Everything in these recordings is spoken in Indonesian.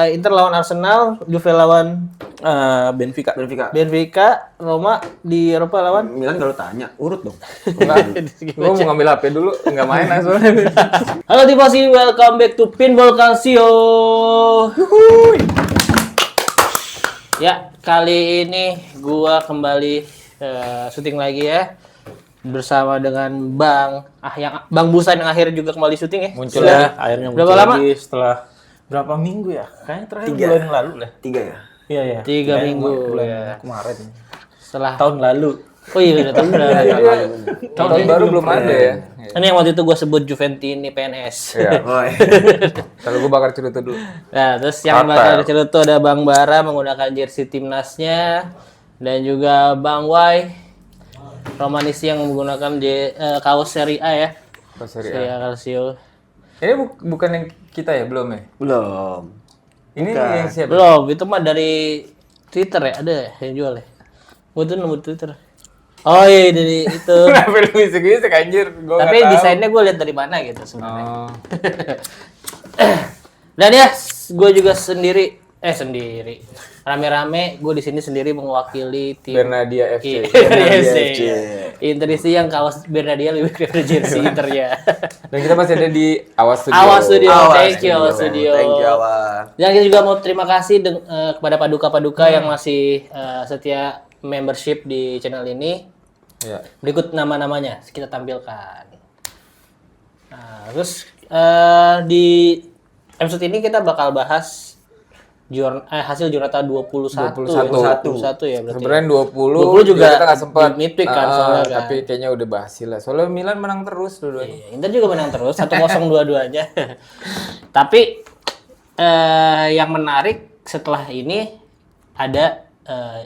Inter lawan Arsenal, Juve lawan Benfica. Benfica, Roma di Eropa lawan Milan kalau tanya, urut dong. Enggak. Gua mau ngambil HP dulu, enggak main soalnya. Halo Tifosi, welcome back to Pinball Calcio. Ya, kali ini gua kembali syuting lagi ya. Bersama dengan Bang Busan yang akhirnya juga kembali syuting ya. Muncul ya, akhirnya muncul berapa lama? lagi setelah berapa minggu ya? Kayaknya terakhir bulan yang lalu lah. 3 ya? Iya ya. 3 minggu bulan ya. kemarin. Setelah Tahun lalu. Oh iya udah tahun lalu. Tahun baru belum ada ya. Ini yang waktu itu gue sebut Juventini PNS. Iya. Oh, Kalau gua bakar cerutu dulu. Nah, terus yang bakal dicelutu ada Bang Bara menggunakan jersey timnasnya dan juga Bang Wai Romanisi yang menggunakan kaos Serie A ya. Serie A Calcio. Ini bukan yang kita ya, belum ya? belum. Ini yang siapa? Belum, itu mah dari Twitter ya, ada yang jual ya. Gue tuh nemu Twitter. Oh iya dari itu. Kenapa lu bisik-bisik anjir? Gua Tapi nggak tahu. desainnya gue lihat dari mana gitu sebenarnya. Oh. Dan ya, gue juga sendiri rame-rame gue di sini sendiri mewakili tim Bernadia FC. FC. Interisi yang kaos Bernadia lebih ke jersey Internya. Dan kita masih ada di Awas Studio. Awas Studio, thank you Awas Studio. Thank you, Awas. Dan kita juga mau terima kasih kepada Paduka yang masih setia membership di channel ini. Iya. Berikut nama-namanya kita tampilkan. Nah, terus di episode ini kita bakal bahas hasil Jurnata 21 ya berarti. Sebenarnya 20 juga kita nggak sempat di midweek kan soalnya kan. Tapi kayaknya udah bahas lah. Soalnya Milan menang terus dua-duanya. Iya, Inter juga menang terus 1-0 dua-duanya. Tapi yang menarik setelah ini ada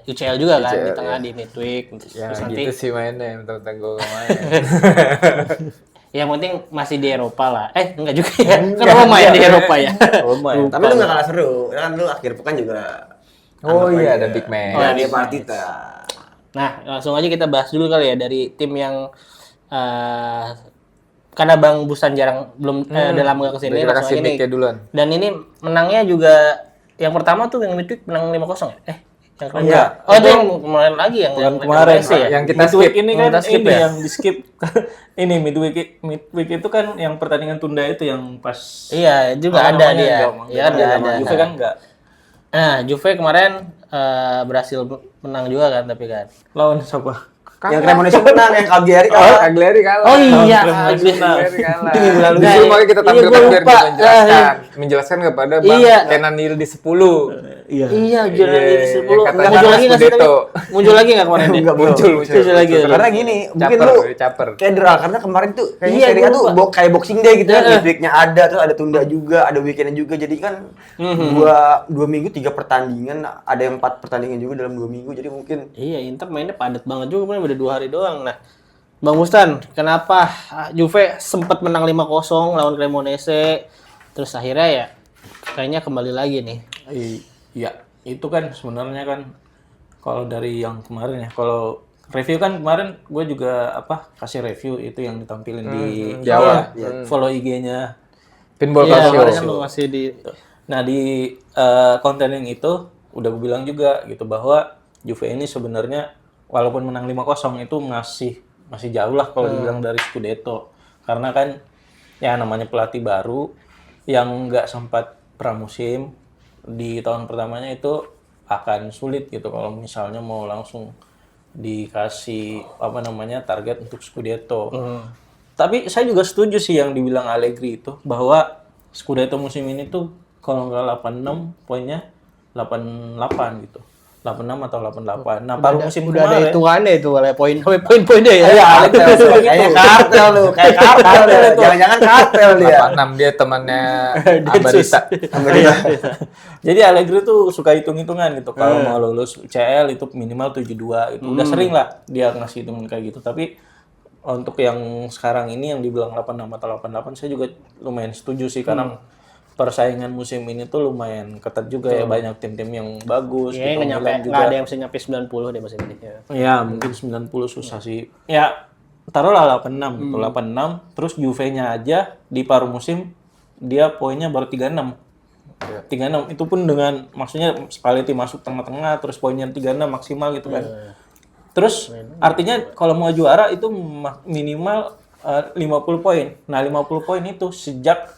UCL juga kan di tengah di midweek. Ya Terus gitu sih mainnya, mentang-mentang gue main. Yang penting masih di Eropa lah. Enggak juga ya. Kan lo main di Eropa ya. Main. Tapi lu gak kalah seru. Kan lu akhir pekan juga. Oh iya, ada big match. Oh, ada Di big Partita. Nah, langsung aja kita bahas dulu kali ya dari tim yang karena Bang Busan belum udah lama gak kesini. Kita Langsung kasih aja nih. mic-nya duluan. Dan ini menangnya juga yang pertama tuh yang midweek menang 5-0 ya? Yang kemarin Enggak. Oh, itu yang kemarin lagi yang Kemarin FC ya? yang kita Midweek skip. ini kan Kita skip ini ya? yang di skip. Ini midweek itu kan yang pertandingan tunda itu yang pas Iya, juga apa ada namanya, dia. enggak, Iya, ada. Juve kan enggak. Nah, Juve kemarin berhasil menang juga kan tapi kan. Lawan siapa? Yang Cremonese menang, yang Cagliari kalah. Cagliari kalah. Oh iya, Cagliari kalah. Itu minggu lalu. Justru makanya kita Iya, tampilkan gua biar lupa. kita menjelaskan kepada Bang Iya. Kenan Nil di 10. Iya, juara Iya, di 10. yang katanya Muncul lagi nggak sih tapi? Scudetto. Muncul lagi nggak kemarin dia? Enggak Muncul. Muncul lagi. Karena gini, mungkin Caper, lu caper. cedera karena kemarin tuh kayaknya Iya, Serie A gua tuh lupa. kayak Boxing Day gitu ya. Midweek-nya ada, terus ada tunda juga, ada weekend-nya juga. Jadi kan dua minggu 3 pertandingan, ada yang 4 pertandingan juga dalam 2 minggu. Jadi mungkin Iya, Inter mainnya padat banget juga, kemarin udah 2 hari doang. Nah, Bang Mustan, kenapa Juve sempat menang 5-0 lawan Cremonese, terus akhirnya ya kayaknya kembali lagi nih. Iya, itu kan sebenarnya kan kalau dari yang kemarin ya. Kalau review kan kemarin gue juga kasih review itu yang ditampilin di Jawa. follow IG-nya. Pinball Iya, Calcio. kemarin kan lu masih di Nah di konten yang itu udah gue bilang juga gitu bahwa Juve ini sebenarnya walaupun menang 5-0 itu masih jauh lah kalau dibilang dari Scudetto. Karena kan ya namanya pelatih baru yang nggak sempat pramusim di tahun pertamanya itu akan sulit gitu kalau misalnya mau langsung dikasih target untuk Scudetto. Tapi saya juga setuju sih yang dibilang Allegri itu bahwa Scudetto musim ini tuh kalau nggak 86 poinnya 88 gitu. 86 atau 88. Nah, paruh musim udah ada kemarin hitungannya itu oleh poin-poinnya ya. iya, kayaknya kartel lu, kayak kartel dia. Jangan-jangan kartel dia. 86 dia temannya Ambarita. Jadi Allegri tuh suka hitung-hitungan gitu. Kalau mau lulus UCL itu minimal 72 itu. Udah sering lah dia ngasih hitungan kayak gitu. Tapi untuk yang sekarang ini yang dibilang 86 atau 88 saya juga lumayan setuju sih karena persaingan musim ini tuh lumayan ketat juga ya, banyak tim-tim yang bagus. Iya, gitu. nggak ada yang bisa nyampe 90 deh musim ini. Ya, mungkin 90 susah sih. Ya, taruhlah 86 gitu, 86. Terus Juve-nya aja di paruh musim dia poinnya baru 36. 36 itu pun dengan maksudnya Spalletti masuk tengah-tengah terus poinnya 36 maksimal gitu kan. Terus artinya kalau mau juara itu minimal 50 poin. Nah, 50 poin itu sejak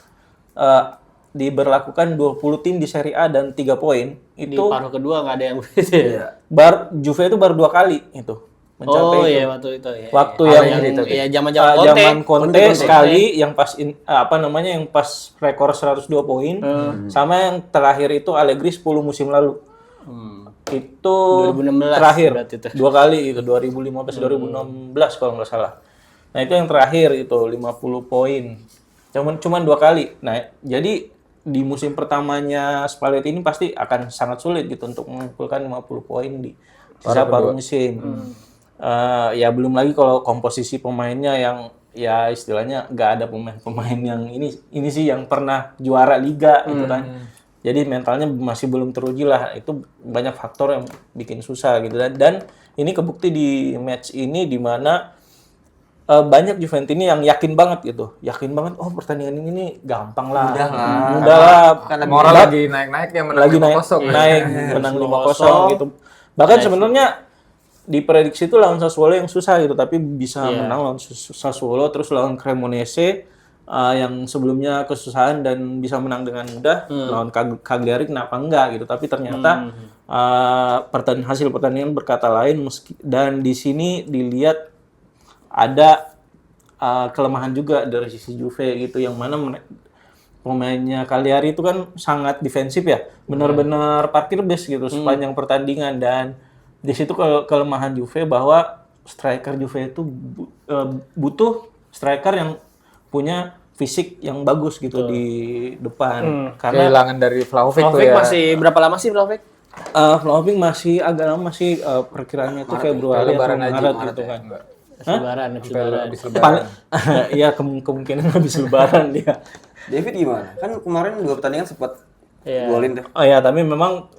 diberlakukan 20 tim di Serie A dan 3 poin Di itu paruh kedua nggak ada yang begitu. Juve itu baru 2 kali itu mencapai Oh itu. iya waktu itu ya. Waktu yang yang zaman-zaman Conte. zaman Conte sekali yang pas yang pas rekor 102 poin sama yang terakhir itu Allegri 10 musim lalu. Itu 2016 terakhir berarti itu. 2 kali itu 2015 2016 kalau nggak salah. Nah, itu yang terakhir itu 50 poin. Cuman 2 kali. Nah, jadi di musim pertamanya Spalletti ini pasti akan sangat sulit gitu untuk mengumpulkan 50 poin di sisa paruh musim. Ya belum lagi kalau komposisi pemainnya yang ya istilahnya nggak ada pemain-pemain yang ini sih yang pernah juara liga gitu kan. Jadi mentalnya masih belum teruji lah. Itu banyak faktor yang bikin susah gitu dan ini kebukti di match ini di mana banyak Juventus ini yang yakin banget gitu. Yakin banget pertandingan ini gampang lah. Mudah lah. Karena moral lagi naik-naik ya menang Lagi naik 5-0. naik menang 5-0 gitu. Bahkan sebenarnya diprediksi itu lawan Sassuolo yang susah gitu, tapi bisa menang lawan Sassuolo terus lawan Cremonese yang sebelumnya kesusahan dan bisa menang dengan mudah lawan Cagliari kenapa enggak gitu. Tapi ternyata hasil pertandingan berkata lain dan di sini dilihat ada kelemahan juga dari sisi Juve gitu yang mana pemainnya Cagliari itu kan sangat defensif ya, benar-benar parkir base gitu sepanjang pertandingan dan di situ kelemahan Juve bahwa striker Juve itu butuh striker yang punya fisik yang bagus gitu di depan karena Kehilangan dari Vlahovic tuh Vlahovic ya. masih berapa lama sih Vlahovic? Vlahovic masih agak lama sih perkiraannya itu Februari atau Maret gitu kan. Lebaran, Habis lebaran. Iya kemungkinan habis lebaran dia. David gimana? Kan kemarin 2 pertandingan sempat golin tuh. Oh ya, tapi memang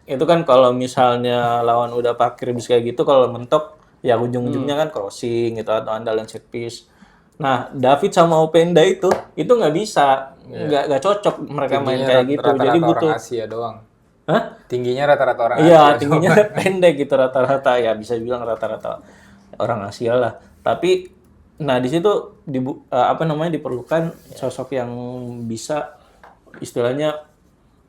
itu kan kalau misalnya lawan udah parkir bis kayak gitu, kalau mentok ya ujung-ujungnya kan crossing gitu atau andalan set piece. Nah, David sama Openda itu nggak bisa, nggak cocok mereka main kayak gitu. Jadi butuh. Orang Asia doang. Hah? Tingginya rata-rata orang Iya, Asia. tingginya pendek gitu rata-rata ya bisa bilang rata-rata orang Asia lah. Tapi nah di situ diperlukan sosok yang bisa istilahnya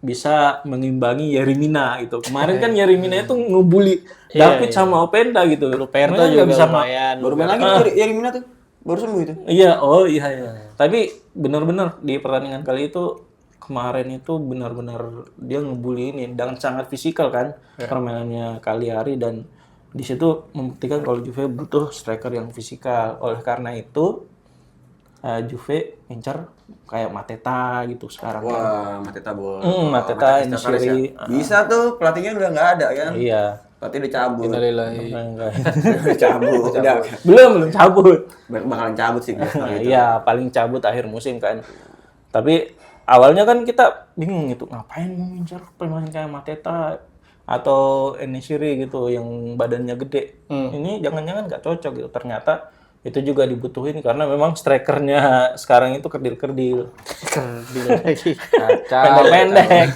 bisa mengimbangi Yerimina gitu. Kemarin kan Yerimina itu ngebully David sama Openda gitu. Roberto Mereka juga nggak bisa lumayan. Baru main lagi Yerimina tuh. Baru sembuh itu. Iya, iya. Tapi benar-benar di pertandingan kali itu kemarin itu benar-benar dia ngebully ini dan sangat fisikal kan permainannya Cagliari dan di situ membuktikan kalau Juve butuh striker yang fisikal. Oleh karena itu Juve incar kayak Mateta gitu sekarang. Wah, Mateta boleh. Mateta ini Siri. Bisa tuh pelatihnya udah nggak ada kan? Iya. Pelatih udah cabut. Innalillahi. Udah cabut. Udah. belum cabut. Bakalan cabut sih biasa gitu. Iya, paling cabut akhir musim kan. Tapi awalnya kan kita bingung gitu, ngapain mau ngincar pemain kayak Mateta atau Enesiri gitu yang badannya gede. Ini jangan-jangan nggak cocok gitu. Ternyata itu juga dibutuhin karena memang strikernya sekarang itu kerdil-kerdil. Pendek-pendek.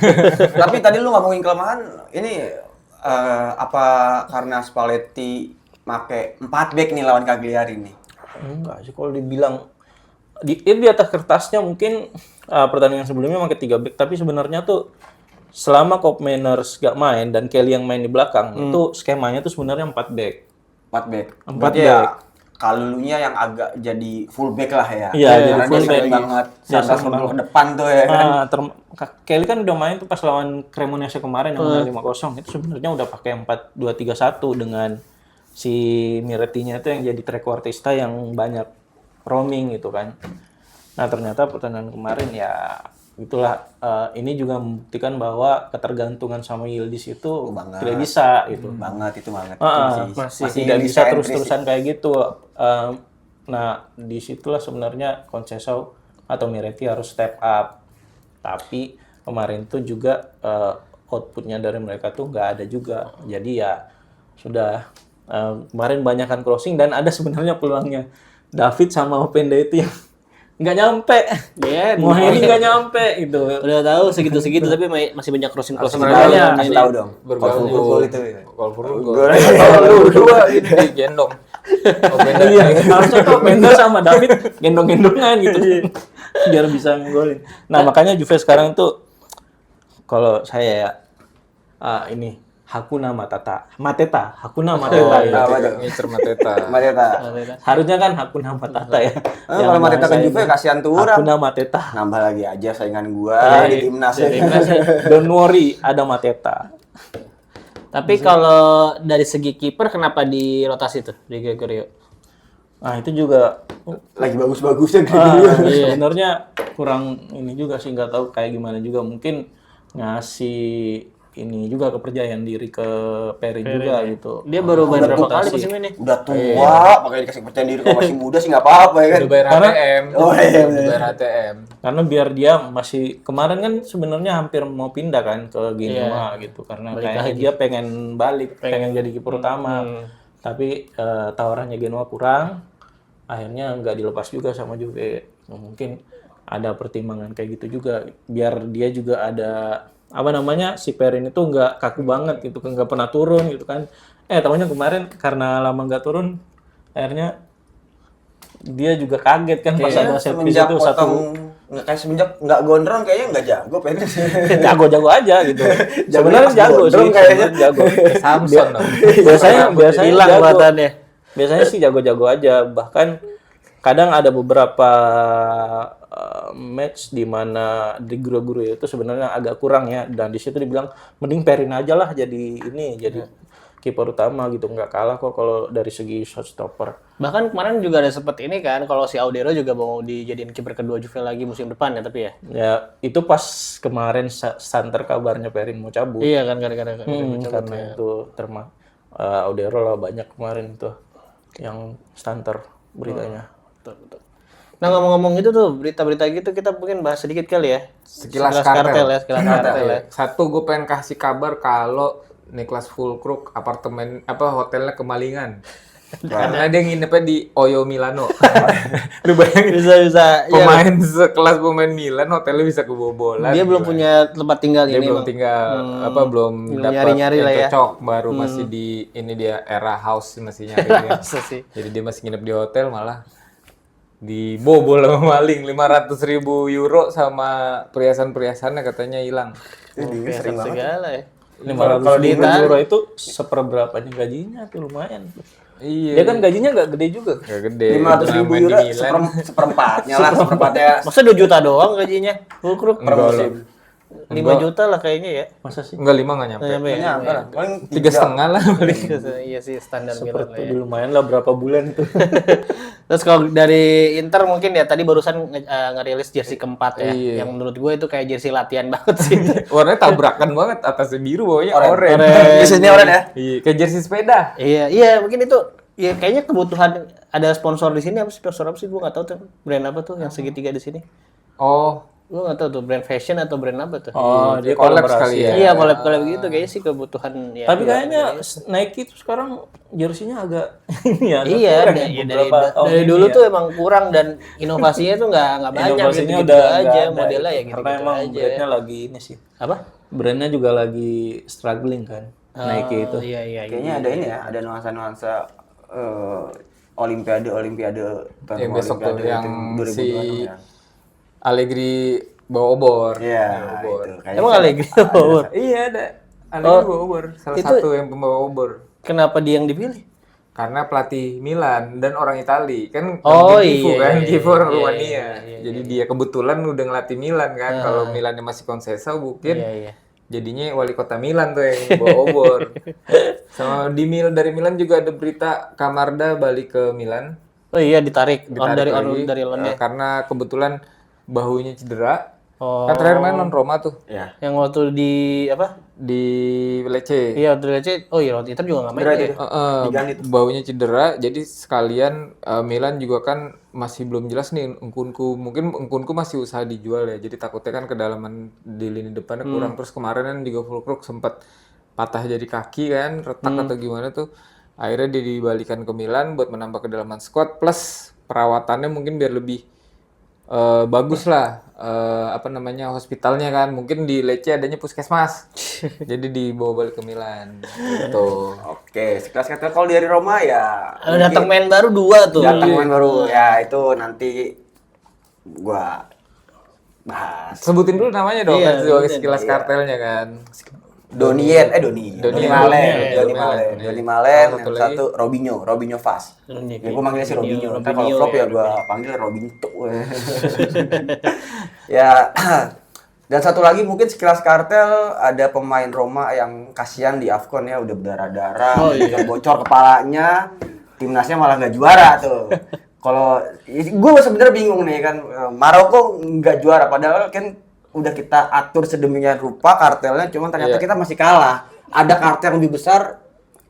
Tapi tadi lu ngomongin kelemahan, ini apa karena Spalletti make 4 back nih lawan Cagliari nih? Enggak sih kalau dibilang di atas kertasnya mungkin pertandingan sebelumnya pakai 3 back tapi sebenarnya tuh selama Koopmeiners gak main dan Kelly yang main di belakang itu skemanya tuh sebenarnya 4 back. 4 back. 4 Berarti back. Ya, Kalulunya yang agak jadi full back lah ya. Iya, jadi full back banget. Sandra ke depan tuh ya kan. Kelly kan udah main tuh pas lawan Cremonese kemarin yang menang 5-0 itu sebenarnya udah pakai 4-2-3-1 dengan si Miretti-nya itu yang jadi trequartista yang banyak roaming gitu kan. Nah ternyata pertandingan kemarin ya itulah ini juga membuktikan bahwa ketergantungan sama Yildiz itu tidak bisa gitu. Banget itu banget. Masih tidak bisa terus-terusan kayak gitu. Nah disitulah sebenarnya Conceição atau Miretti harus step up. Tapi kemarin tuh juga outputnya dari mereka tuh nggak ada juga. Jadi ya sudah kemarin banyakkan crossing dan ada sebenarnya peluangnya David sama Openda itu yang nggak nyampe. Iya, Mau ini nggak nyampe gitu. udah tahu segitu-segitu tapi masih banyak crossing Sebenarnya Kasih tahu dong. bergabung Gol itu. Gol Gol. lu berdua ini digendong. Oh, beda. Iya, harusnya tuh Mendes sama David gendong-gendongan gitu. Biar bisa ngegolin. Nah, makanya Juve sekarang tuh kalau saya ya ini Hakuna Matata. Hakuna Mateta. Iya, apa tuh? ngincer Mateta. Mateta. Harusnya kan Hakuna Matata ya. Kalau Mateta ke Juve kasihan Thuram. Hakuna Mateta. Nambah lagi aja saingan gua di timnas. Don't worry, ada Mateta. Tapi kalau dari segi kiper kenapa dirotasi tuh di Gregorio? Nah, itu juga Lagi bagus-bagusnya Gregorio. sebenarnya kurang ini juga sih, nggak tahu kayak gimana juga, mungkin ngasih ini juga kepercayaan diri ke Perin juga gitu. Dia baru main berapa kali musim ini? Udah tua, makanya dikasih kepercayaan diri kalau masih muda sih nggak apa-apa ya kan. Udah bayar HTM. Oh iya. Udah bayar HTM. Karena biar dia masih kemarin kan sebenarnya hampir mau pindah kan ke Genoa gitu, karena kayaknya dia pengen balik, pengen jadi kiper utama. Tapi tawarannya Genoa kurang, akhirnya nggak dilepas juga sama Juve. Mungkin ada pertimbangan kayak gitu juga, biar dia juga ada apa namanya, si Perin itu nggak kaku banget gitu, nggak pernah turun gitu kan. Tahunya kemarin karena lama nggak turun, akhirnya dia juga kaget kan pas ada set piece itu satu. Kayak semenjak nggak gondrong kayaknya nggak jago Perin. Jago-jago aja gitu. Sebenarnya jago sih, gondrong kayaknya. sebenarnya jago. Samson dong. biasanya Hilang jago. kekuatannya. Biasanya sih jago-jago aja, bahkan kadang ada beberapa match di mana di guru-guru itu sebenarnya agak kurang ya, dan di situ dibilang mending Perin aja lah jadi kiper utama gitu, nggak kalah kok kalau dari segi shot stopper. Bahkan kemarin juga ada sempat ini kan, kalau si Audero juga mau dijadiin kiper kedua Juve lagi musim depan ya, tapi ya. Ya itu pas kemarin santer kabarnya Perin mau cabut. Iya kan kadang-kadang. Karena itu Audero lah banyak kemarin tuh yang santer beritanya. Betul. Nah ngomong-ngomong gitu tuh, berita-berita gitu kita mungkin bahas sedikit kali ya. Sekilas kartel. Sekilas kartel ya. Satu, gue pengen kasih kabar kalau Niklas Füllkrug hotelnya kemalingan. Karena dia nginepnya di Oyo Milano. Lu bayangin Bisa. pemain sekelas pemain Milan hotelnya bisa kebobolan. Dia belum gimana? punya tempat tinggal Dia ini. belum tinggal belum dapat nyari-nyari yang lah ya. cocok, baru masih di ini dia era house masih nyari. Masa sih? Jadi dia masih nginep di hotel, malah dibobol sama maling 500.000 euro sama perhiasan-perhiasannya katanya hilang. Ini sering banget. Segala ya. 500.000 euro itu seperberapanya gajinya tuh, lumayan. Iya. Dia kan gajinya nggak gede juga. Gak gede. 500.000 Main di euro Milan. seperempatnya lah, seperempatnya Masa 2 juta doang gajinya? Fulkrug per musim. 5 juta lah kayaknya ya. Masa sih? Enggak, 5 nggak nyampe. Nyampe ya? Nyampe lah. Paling 3,5 lah paling. Iya sih standar Milan lah Itu ya. lumayan lah, berapa bulan itu. Terus kalau dari Inter mungkin ya tadi barusan ngerilis jersey keempat ya. Iya. Yang menurut gue itu kayak jersey latihan banget sih. Warnanya tabrakan banget, atasnya biru, bawahnya oranye. Biasanya orang ya. Iya, kayak jersey sepeda. Iya mungkin itu ya kayaknya kebutuhan ada sponsor di sini. Apa sponsor apa sih, gue nggak tahu tuh brand apa tuh yang segitiga di sini. Oh, Gue nggak tahu tuh brand fashion atau brand apa tuh. Oh, dia collab kolaborasi sekali ya. Iya collab gitu kayaknya sih kebutuhan ya. Tapi kayaknya Nike itu sekarang jersinya agak ini ya. agak Iya, kurang ya, dari beberapa tahun dari ini dulu ya. tuh emang kurang dan inovasinya tuh nggak banyak Inovasinya gitu, udah aja nggak ada, modelnya ya gitu, karena emang brandnya lagi ini sih. Apa? Brandnya juga lagi struggling kan. Nike itu. Iya. Kayaknya ada ini ya, ada nuansa-nuansa Olimpiade yang besok tuh yang 2026 si ya. Allegri bawa obor. Iya, obor. itu. Kayaknya Emang Allegri Iya, ada. Allegri bawa obor. Salah itu- satu yang pembawa obor. kenapa dia yang dipilih? Karena pelatih Milan dan orang Itali kan Oh, Kifu iya, kan, iya, Kifu orang iya, Rumania. Jadi dia kebetulan udah ngelatih Milan kan. Kalau Milannya masih Concesa mungkin Iya. jadinya wali kota Milan tuh yang bawa obor. Sama dari Milan juga ada berita Camarda balik ke Milan. Oh iya ditarik, Ditarik dari London. karena kebetulan bahunya cedera. Oh. Kan terakhir main non Roma tuh ya. Yang waktu di apa? di Lecce. Iya waktu di oh iya waktu Inter juga nggak main ya. Baunya cedera, jadi sekalian Milan juga kan masih belum jelas nih mungkin Nkunku masih usaha dijual ya, jadi takutnya kan kedalaman di lini depannya kurang. Terus kemarin kan juga Füllkrug sempat patah jadi kaki kan, retak atau gimana tuh, akhirnya dia dibalikan ke Milan buat menambah kedalaman squad plus perawatannya mungkin biar lebih bagus lah hospitalnya kan. Mungkin di Lecce adanya puskesmas. Jadi dibawa balik ke Milan gitu. Oke, sekelas kata kalau dari Roma ya Datang main baru 2 tuh. datang main baru ya itu nanti gua bahas. Sebutin dulu namanya dong, Iya, kan sebagai sebutin. sekilas kartelnya kan. Doni Malen, yang Satu lagi. satu Robinho Fas. Robinho. Ya, gue manggilnya si Robinho. Ntar kalau Robinho, flop ya ya, gue panggil Robinho. Ya, dan satu lagi mungkin sekilas kartel ada pemain Roma yang kasihan di AFCON ya udah berdarah-darah, bocor kepalanya, timnasnya malah nggak juara tuh. Kalau gue sebenarnya bingung nih kan, Maroko nggak juara padahal kan udah kita atur sedemikian rupa kartelnya, cuman ternyata kita masih kalah. Ada kartel yang lebih besar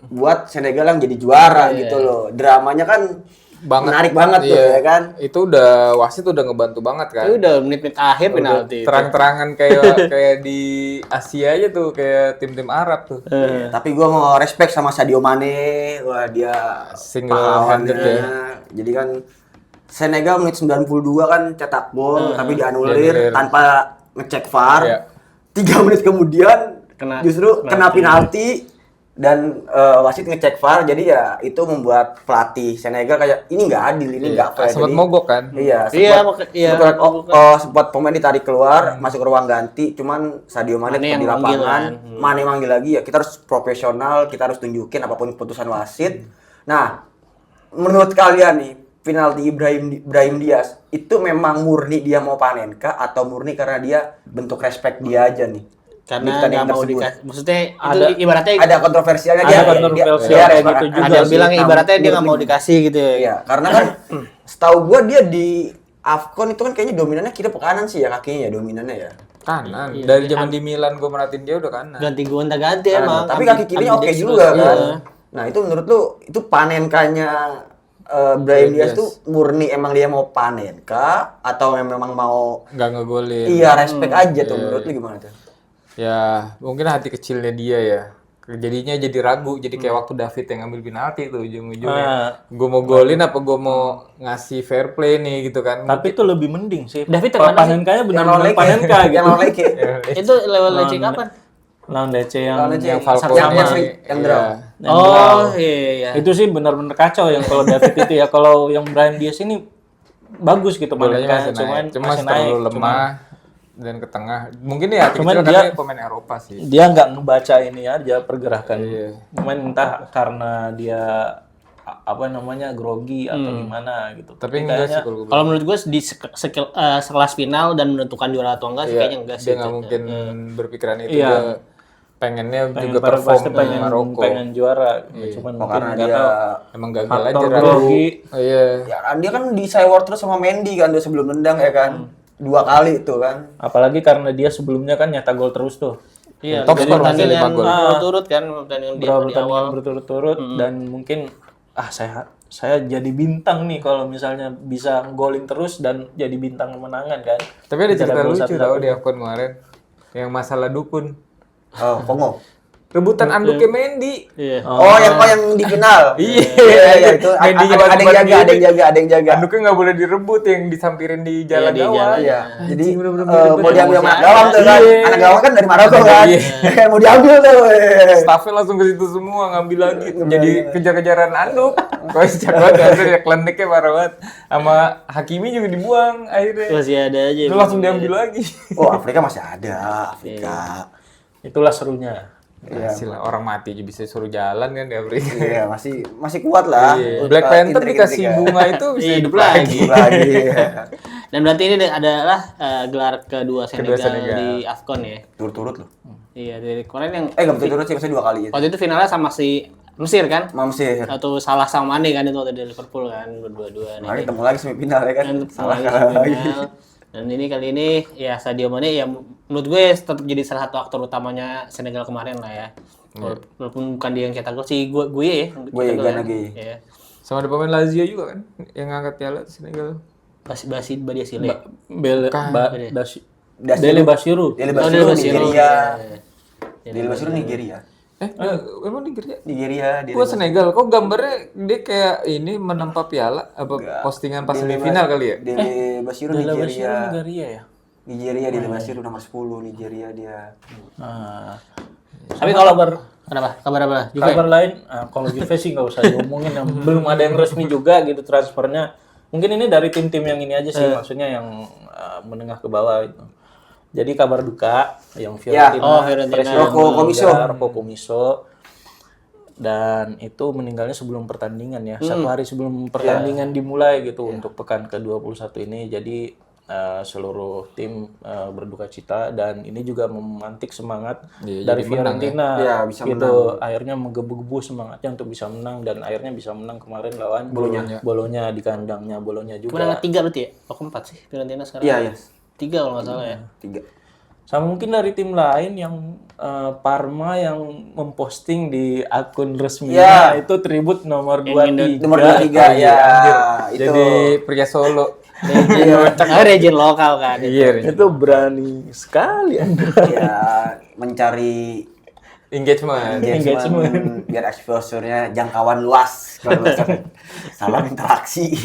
buat Senegal yang jadi juara gitu loh. Dramanya kan menarik banget tuh ya kan. Itu udah wasit udah ngebantu banget kan. Itu udah menit-menit akhir penalti. Terang-terangan kayak di Asia aja tuh, kayak tim-tim Arab tuh. Tapi gue mau respect sama Sadio Mane, wah dia Single-handed pahlawannya. Jadi kan Senegal menit 92 kan cetak gol tapi dianulir dianulir. tanpa ngecek VAR. Iya. 3 menit kemudian justru kena penalti dan wasit ngecek VAR. Jadi ya itu membuat pelatih Senegal kayak ini nggak adil, ini nggak fair. Sempat Jadi- mogok kan. Iya, Iya, sempat pemain ditarik keluar, masuk ke ruang ganti, cuman Sadio Mane Mane tetap di yang manggil lapangan. kan. Mane manggil lagi ya, kita harus profesional, kita harus tunjukin apapun keputusan wasit. Nah, menurut kalian nih, penalti Ibrahim Diaz itu memang murni dia mau panen kah atau murni karena dia bentuk respect dia aja nih? Di Karena pertandingan nggak mau tersebut? dikasih. Maksudnya itu Ada- ibaratnya Ada kontroversialnya Ada kontroversial kayak gitu juga ada yang sih. bilang ibaratnya dia nggak mau dikasih gitu ya. Iya, karena kan setahu gua dia di AFCON itu kan kayaknya dominannya kiri ke kanan sih ya kakinya ya dominannya ya. Kanan. Dari zaman di Milan gue merhatiin dia udah kanan. Ganti gonta-ganti Nah, emang. tapi kaki kirinya oke Ambidextrous, juga kan. iya. Nah, itu menurut lu itu panenkanya Brahim Diaz tuh murni emang dia mau panen kah atau memang mau Nggak ngegolin. iya respect aja tuh menurut lu gimana tuh? Ya, mungkin hati kecilnya dia ya. Jadinya jadi ragu, jadi kayak waktu David yang ngambil penalti tuh ujung-ujungnya. Gue mau golin apa gue mau ngasih fair play nih gitu kan. Tapi itu lebih mending sih. David yang mana sih? Panenkanya Yang lawan benar-benar Leke. Panenka Yang gitu. lawan Leke. Itu lewat Lecce kapan? Lawan Lecce Lawan Lecce. yang Falcao Yang- ini, yang iya. draw. Oh iya. Itu sih benar-benar kacau yang kalau David itu ya. Kalau yang Brahim Diaz ini bagus gitu Bolanya Panenka, masih cuman naik. Cuma masih terlalu naik. lemah dan ke tengah. Mungkin ya hati Cuman kecil dia- karena dia pemain Eropa sih. Dia nggak ngebaca ini aja pergerakan. Iya. Pemain entah karena dia apa namanya grogi atau gimana gitu. Tapi enggak sih kayaknya kalau gue Kalau menurut gue di sekelas final dan menentukan juara atau enggak sih kayaknya enggak sih. dia nggak mungkin berpikiran itu. Iya. Dia pengennya juga Pengen perform pasti di Maroko. pengen juara. Cuman Oh, mungkin karena nggak dia tahu. Emang gagal Faktor aja ragu. grogi. Oh, iya. ya kan dia kan di Sayward terus sama Mendy kan dia sebelum nendang ya kan. 2 kali itu kan. Apalagi karena dia sebelumnya kan nyetak gol terus tuh. Iya, Top jadi skor masih pertandingan 5 gol. berturut kan pertandingan di Berapa awal. pertandingan berturut-turut dan mungkin saya jadi bintang nih kalau misalnya bisa golin terus dan jadi bintang kemenangan kan. Tapi ada cerita gol lucu satu-satu. tau di AFCON kemarin. Yang masalah dukun. Oh, Kongo. Rebutan anduknya Mendy. Iya. Oh, yang di final. Iya, itu Mendy ada yang jaga, ada yang jaga. Anduknya nggak boleh direbut, yang disampirin di jalan di gawang. jalan. Iya, jadi bener-bener mau diambil sama anak gawang tuh kan. Iya. Anak gawang kan dari Maroko kan. Mau diambil tuh. Staffnya langsung ke situ semua ngambil lagi. Jadi kejar-kejaran anduk. Kok sejak banget akhirnya kliniknya parah banget. Sama Hakimi juga dibuang akhirnya. Masih ada aja. Itu langsung diambil lagi. Oh, Afrika masih ada, Afrika. Itulah serunya. Hasil orang mati aja bisa suruh jalan kan di Afrika. Iya, masih kuat lah. Iya. Black Panther dikasih bunga itu bisa hidup lagi. lagi. Dan berarti ini adalah gelar kedua Senegal, Senegal. di AFCON ya. Turut-turut loh. Iya, dari kemarin yang Enggak betul-turut sih, maksudnya 2 kali itu. waktu itu finalnya sama si Mesir kan? Mamsir. Atau Salah sama Mane kan itu waktu di Liverpool kan berdua-dua. Mari ketemu lagi semifinal ya kan. Dan Salah lagi kalah lagi. final. Dan ini kali ini ya Sadio Mane ya menurut gue tetap jadi salah satu aktor utamanya Senegal kemarin lah ya. Walaupun bukan dia yang cetak gol sih gue ya. yang Gue cetak gol Gana kan. Gueye. Iya. Sama ada pemain Lazio juga kan yang ngangkat piala Senegal. Basi Badia Sile. Bele Dasiru. Dele Basiru. Dele Oh, Basiru Basiru. Nigeria. Iya. Dele Basiru Nigeria. Emang Nigeria? Nigeria dia. Gua Senegal. Kok gambarnya dia kayak ini menempa piala? Apa postingan pas semifinal kali ya? Dele Basiro Dela Basiro Nigeria. Nigeria ya. Nigeria Dele Basiro nomor 10 Nigeria dia. Nah, Tapi kalau kabar apa? Juve. kabar lain, kalau Juve sih nggak usah diomongin, yang belum ada yang resmi juga gitu transfernya. Mungkin ini dari tim-tim yang ini aja sih, maksudnya yang menengah ke bawah itu. Jadi kabar duka yang Fiorentina, Fiorentina. Rocco Commisso, dan itu meninggalnya sebelum pertandingan ya, 1 hari sebelum pertandingan dimulai gitu untuk pekan ke-21 ini. Jadi seluruh tim berduka cita, dan ini juga memantik semangat dari Fiorentina bisa gitu, akhirnya menggebu-gebu semangatnya untuk bisa menang, dan akhirnya bisa menang kemarin lawan Bologna di kandangnya Bologna juga. Menang 3 berarti ya? Oh 4 sih Fiorentina sekarang. Iya. 3 kalau nggak salah ya. 3. Sama mungkin dari tim lain yang Parma yang memposting di akun resminya itu tribut nomor 23. Nomor 23 ya. Itu Jadi pria Solo. Region lokal kan. Iya. Itu berani sekali Anda. ya mencari Engagement. biar exposure-nya jangkauan luas kalau salam interaksi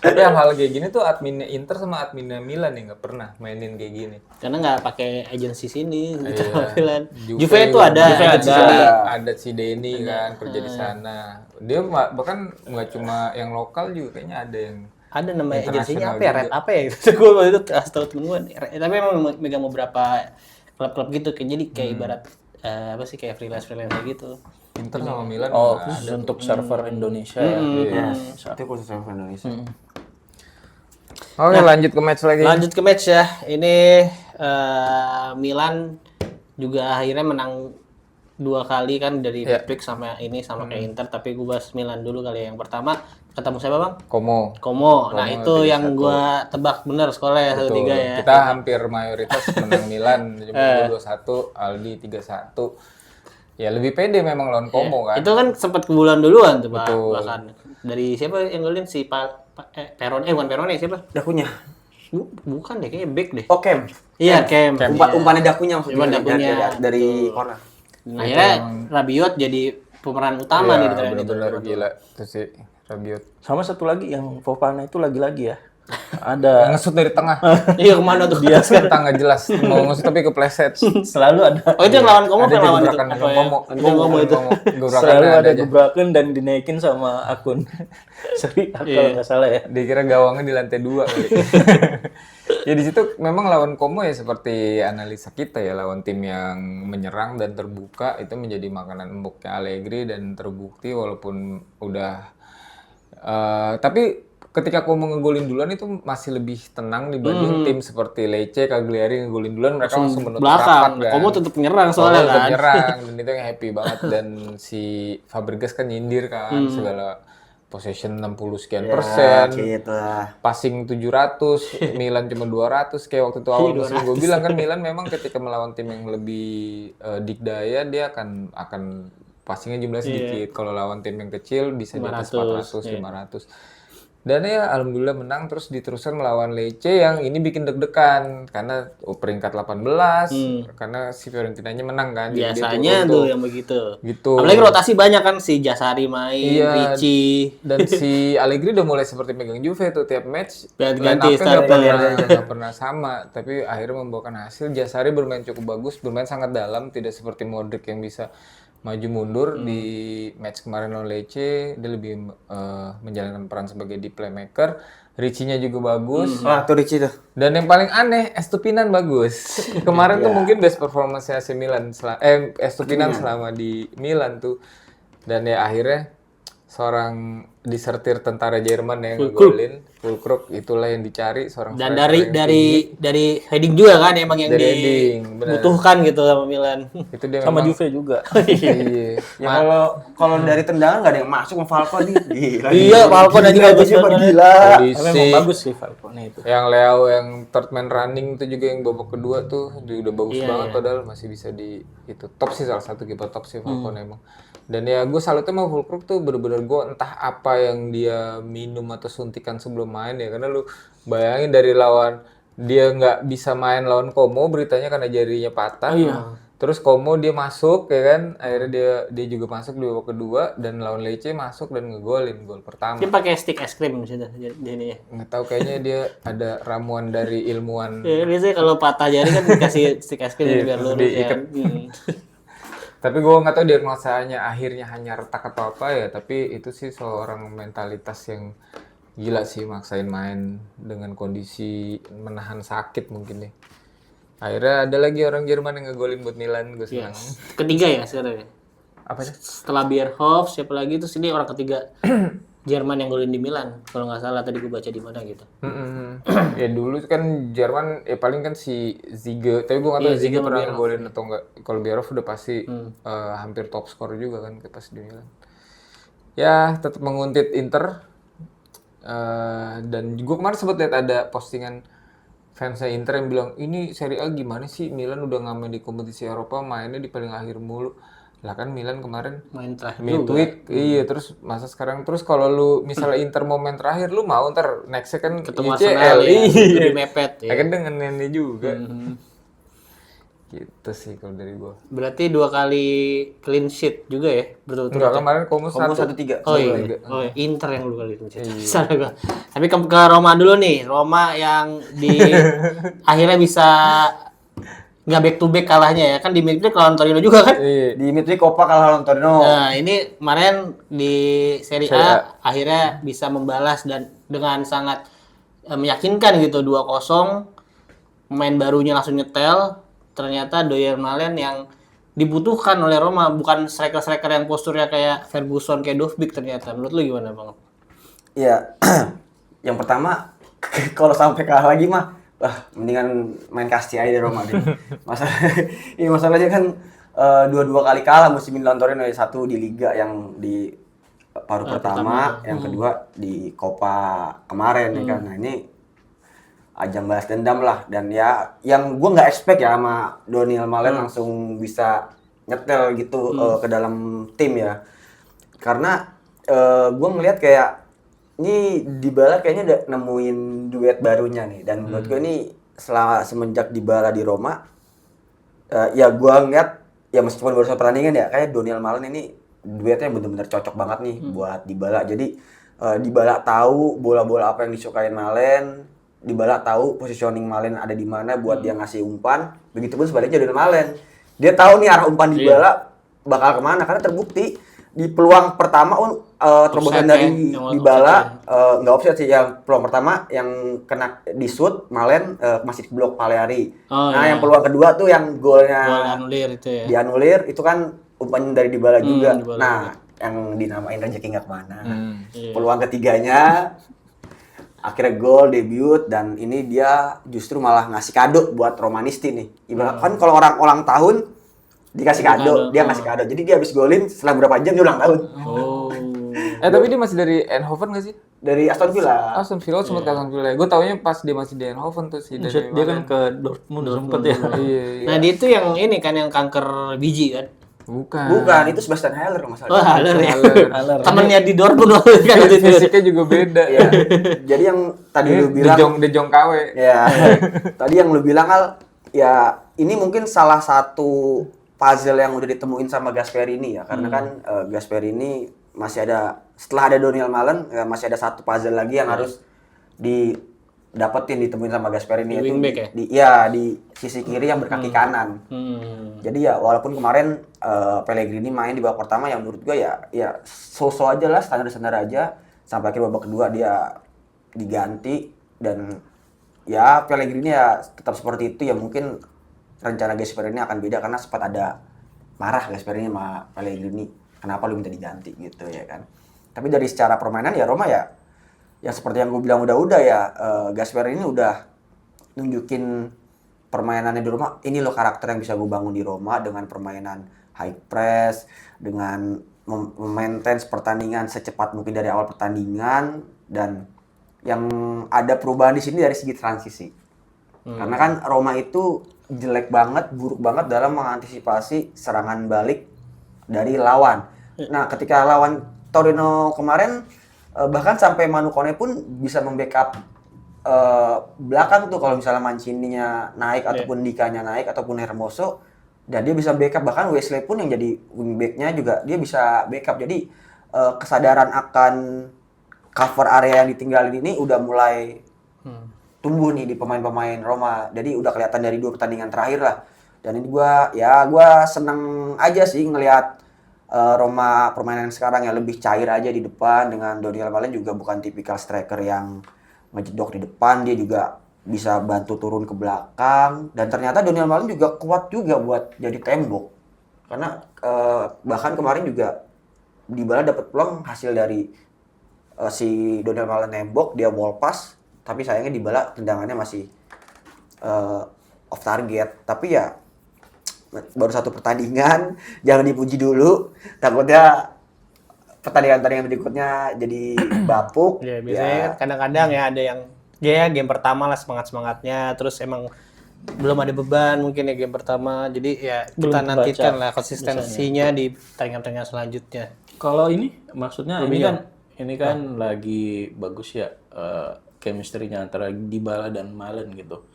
Tapi hal kayak gini tuh adminnya Inter sama adminnya Milan nih nggak pernah mainin kayak gini. Karena nggak pakai agensi sini gitu Iya. tampilan. Juve Juve itu ada agensi sini. ada si Denny kan kerja di sana. Dia bahkan nggak cuma yang lokal juga kayaknya ada yang Ada namanya internasional agensinya apa ya? Red apa ya? Gitu. Gue waktu itu tahu temen gue. Tapi emang megang beberapa klub-klub gitu. Jadi kayak ibarat apa sih kayak freelance gitu. Inter sama Milan. Oh, khusus untuk server Indonesia ya. itu khusus sama Indonesia. Oke, lanjut ke match lagi. Lanjut ke match ya. Ini Milan juga akhirnya menang 2 kali kan dari Pick sama ini sama kayak Inter. Tapi gue bahas Milan dulu kali ya. Yang pertama ketemu siapa bang? Como. Nah itu yang gue tebak bener skornya 1-3 ya. Kita hampir mayoritas menang Milan. Jumlah 2-1, Aldi 3-1. Ya lebih pede memang lawan Como kan. Itu kan sempat kebulan duluan tuh bahkan. Dari siapa yang golin si Perone, bukan Perone siapa? Dakunya. Bukan deh, kayaknya back deh. Oh, Kem. Iya, Kem. Umpannya Dakunya maksudnya. Umpan Dakunya. Dari corner. Nah, akhirnya Rabiot jadi pemeran utama nih di pertandingan itu. Bener-bener gila. Itu sih Rabiot. Sama satu lagi yang Fofana itu lagi-lagi ya. Ada Ngesut dari tengah. Iya, kemana tuh? Dia kan nggak jelas. Mau ngesut tapi kepleset. selalu ada Oh, itu yang lawan Como Ada kan lawan itu. gebrakan Apa dengan ya? Como. Como itu. selalu ada gebrakan dan dinaikin sama akun. Sorry, kalau nggak salah ya. Dikira gawangnya di lantai 2 kali. Ya di situ memang lawan Como ya seperti analisa kita ya, lawan tim yang menyerang dan terbuka itu menjadi makanan empuknya Allegri, dan terbukti walaupun udah tapi ketika Como ngegolin duluan itu masih lebih tenang dibanding tim seperti Lecce, Cagliari ngegolin duluan, mereka langsung menutup rapat Belakang. kan. Como tetap nyerang soalnya Tetap kan. nyerang, dan itu yang happy banget. Dan si Fabregas kan nyindir kan segala possession 60 sekian persen, Gitu lah. passing 700, Milan cuma 200 kayak waktu itu awal musim. Gue bilang kan Milan memang ketika melawan tim yang lebih dikdaya dia akan passingnya jumlah sedikit. Kalau lawan tim yang kecil bisa di atas 400, 500. Dan ya alhamdulillah menang, terus diteruskan melawan Lecce yang ini bikin deg-degan karena peringkat 18 karena si Fiorentinanya menang kan. Jadi dia Biasanya turun tuh yang begitu. gitu. Apalagi rotasi banyak kan, si Jasari main, Ricci. Dan si Allegri udah mulai seperti megang Juve tuh, tiap match Ganti line-up-nya nggak pernah sama, tapi akhirnya membawakan hasil. Jasari bermain cukup bagus, bermain sangat dalam, tidak seperti Modric yang bisa maju mundur. Di match kemarin lawan Lecce dia lebih menjalankan peran sebagai deep playmaker. Ricci-nya juga bagus. Wah, tuh Ricci tuh. Dan yang paling aneh, Estupinan bagus. Kemarin tuh mungkin best performance AC Milan Estupinan selama di Milan tuh. Dan ya akhirnya seorang disertir tentara Jerman yang ngegolin, Füllkrug, itulah yang dicari, seorang Dan striker yang dari heading juga kan emang yang Dari heading, benar. dibutuhkan gitu sama Milan. itu dia Sama memang, Juve juga. iya. Ya kalau dari tendangan nggak ada yang masuk sama Falcao nih. Gila. Iya, Falcao dan juga bagus Gila. banget. Gila. Tapi emang bagus sih Falcone itu. Yang Leo yang third man running itu juga yang babak kedua tuh dia udah bagus banget, padahal masih bisa di itu top sih, salah satu kiper top sih Falcone emang. Dan ya gue salutnya sama Füllkrug tuh bener-bener gue entah apa yang dia minum atau suntikan sebelum main ya, karena lu bayangin dari lawan dia nggak bisa main lawan Como beritanya karena jarinya patah. Terus Como dia masuk ya kan, akhirnya dia juga masuk di babak kedua dan lawan Lecce masuk dan ngegolin gol pertama. Dia pakai stick es krim di situ di ini ya. Nggak tahu kayaknya dia ada ramuan dari ilmuwan. Ya, biasanya kalau patah jari kan dikasih stick es krim biar lurus ya. diikat. Tapi gue nggak tahu diagnosanya akhirnya hanya retak atau apa ya, tapi itu sih seorang mentalitas yang gila sih, maksain main dengan kondisi menahan sakit mungkin nih. Akhirnya ada lagi orang Jerman yang ngegolin buat Milan, gue senang. Ketiga ya sekarang ya. Apa sih? Setelah Bierhoff, siapa lagi terus ini orang ketiga Jerman yang golin di Milan. Kalau nggak salah tadi gue baca di mana gitu. Ya dulu kan Jerman ya paling kan si Ziege, tapi gue nggak tahu Ziege pernah ngegolin atau enggak. Kalau Bierhoff udah pasti hampir top skor juga kan pas di Milan. Ya tetap menguntit Inter. Dan gue kemarin sempat lihat ada postingan fansnya Inter yang bilang, ini Serie A gimana sih, Milan udah ngamen di kompetisi Eropa, mainnya di paling akhir mulu. Lah kan Milan kemarin main terakhir midweek, iya, terus masa sekarang, terus kalau lu misalnya Inter momen terakhir, lu mau ntar nextnya kan ketemu UCL, Arsenal ya, iya, di mepet ya. kan dengan ini juga. Gitu sih kalau dari gua. Berarti 2 kali clean sheet juga ya berturut-turut. Enggak, kemarin Como 1-3. Oh iya, Inter yang 2 kali clean sheet. Salah gua. Tapi ke Roma dulu nih, Roma yang di akhirnya bisa nggak back to back kalahnya ya, kan di midweek lawan Torino juga kan. Di midweek Coppa kalah lawan Torino. Nah ini kemarin di Serie A akhirnya bisa membalas dan dengan sangat meyakinkan gitu 2-0. Pemain barunya langsung nyetel. Ternyata Doyer Malen yang dibutuhkan oleh Roma, bukan striker-striker yang posturnya kayak Ferguson, kayak Dovbyk ternyata. Menurut lu gimana Bang? Iya. Yang pertama kalau sampai kalah lagi mah mendingan main kasti aja di Roma deh. Masalahnya kan dua kali kalah musim ini lawan Torino, satu di Liga yang di paruh pertama, yang kedua di Coppa kemarin ya kan. Nah ini ajang balas dendam lah, dan ya yang gue nggak expect ya sama Daniel Malen langsung bisa nyetel gitu ke dalam tim ya, karena gue ngelihat kayak ini Dybala kayaknya udah nemuin duet barunya nih, dan menurut gue ini semenjak Dybala di Roma ya gue ngeliat ya meskipun baru satu pertandingan ya, kayak Daniel Malen ini duetnya bener-bener cocok banget nih buat Dybala. Jadi Dybala tahu bola-bola apa yang disukain Malen, Dybala tahu positioning Malen ada di mana buat dia ngasih umpan. Begitupun sebaliknya Daniel Malen, dia tahu nih arah umpan Dybala bakal kemana, karena terbukti di peluang pertama terobosan dari Dybala nggak offset sih, yang peluang pertama yang kena di shoot Malen masih blok Paleari. Yang peluang kedua tuh yang golnya anulir itu ya. Dianulir itu kan umpan dari Dybala juga. Nah, yang dinamain rezeki nggak kemana. Peluang ketiganya akhirnya gol, debut, dan ini dia justru malah ngasih kado buat Romanisti nih. Ibarat kan kalau orang ulang tahun dikasih kado, dia ngasih kado. Jadi dia habis golin setelah berapa jam dia ulang tahun. Tapi dia masih dari Eindhoven nggak sih? Dari Aston Villa. Aston Villa sempat ke Aston Villa. Gue taunya pas dia masih di Eindhoven tuh sih. Dia kan ke Dortmund sempet ya. Iya. Nah dia itu yang ini kan yang kanker biji kan. Bukan, itu Sebastian Haller kalau nggak salah. Oh, Haller ya. Temennya di Dortmund kan itu. Fisiknya juga beda. Ya. Jadi yang tadi lu bilang De Jong KW. Ya. Tadi yang lu bilang Al, ya ini mungkin salah satu puzzle yang udah ditemuin sama Gasperini ya. Karena kan Gasperini masih ada, setelah ada Daniel Malen masih ada satu puzzle lagi yang harus ditemuin sama Gasperini, itu di sisi kiri yang berkaki kanan. Jadi ya walaupun kemarin Pellegrini main di babak pertama yang menurut gue ya so-so aja lah, standar aja, sampai akhir babak kedua dia diganti, dan ya Pellegrini ya tetap seperti itu ya. Mungkin rencana Gasperini akan beda karena sempat ada marah Gasperini sama Pellegrini, kenapa lu minta diganti gitu ya kan. Tapi dari secara permainan ya Roma ya seperti yang gue bilang udah ya, Gasperini udah nunjukin permainannya di Roma. Ini loh karakter yang bisa gue bangun di Roma dengan permainan high press, dengan memaintain pertandingan secepat mungkin dari awal pertandingan, dan yang ada perubahan di sini dari segi transisi. Karena kan Roma itu jelek banget, buruk banget dalam mengantisipasi serangan balik dari lawan. Nah, ketika lawan Torino kemarin bahkan sampai Manu Kone pun bisa membackup belakang tuh, kalau misalnya Mancininya naik ataupun Dikanya naik ataupun Hermoso, Dan dia bisa backup, bahkan Wesley pun yang jadi wingback-nya juga dia bisa backup. Jadi kesadaran akan cover area yang ditinggalin ini udah mulai tumbuh nih di pemain-pemain Roma. Jadi udah kelihatan dari 2 pertandingan terakhir lah. Dan ini gua seneng aja sih ngelihat Roma permainan sekarang yang lebih cair aja di depan, dengan Daniel Malen juga bukan tipikal striker yang ngejedok di depan, dia juga bisa bantu turun ke belakang, dan ternyata Daniel Malen juga kuat juga buat jadi tembok. Karena bahkan kemarin juga Dybala dapat peluang hasil dari si Daniel Malen nembok, dia wall pass, tapi sayangnya Dybala tendangannya masih off target. Tapi ya baru 1 pertandingan, jangan dipuji dulu, takutnya pertandingan-pertandingan berikutnya jadi bapuk. Ya, biasanya kan kadang-kadang ya ada yang game pertama lah semangat-semangatnya, terus emang belum ada beban mungkin ya game pertama. Jadi ya Belum kita nantikan kebaca lah konsistensinya di pertandingan-pertandingan selanjutnya. Kalau ini maksudnya ini kan lagi bagus ya chemistry-nya antara Dybala dan Malen gitu.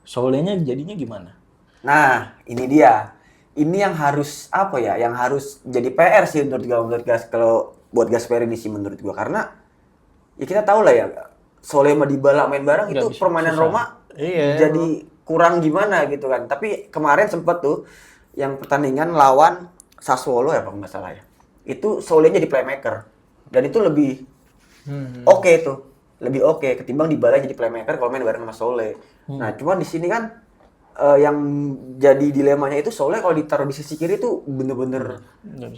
Solenya jadinya gimana? Nah, ini dia. Ini yang harus apa ya? Yang harus jadi PR sih menurut gue kalau buat Gasperini sih menurut gue, karena ya kita tahu lah ya, Soleh sama Dybala main bareng itu permainan Roma jadi kurang gimana gitu kan. Tapi kemarin sempet tuh yang pertandingan lawan Sassuolo ya kalau nggak salah ya. Itu Soleh jadi playmaker. Dan itu lebih oke tuh. Lebih oke ketimbang Dybala jadi playmaker kalau main bareng sama Soleh. Nah, cuman di sini kan yang jadi dilemanya itu Soleh kalau ditaruh di sisi kiri tuh bener-bener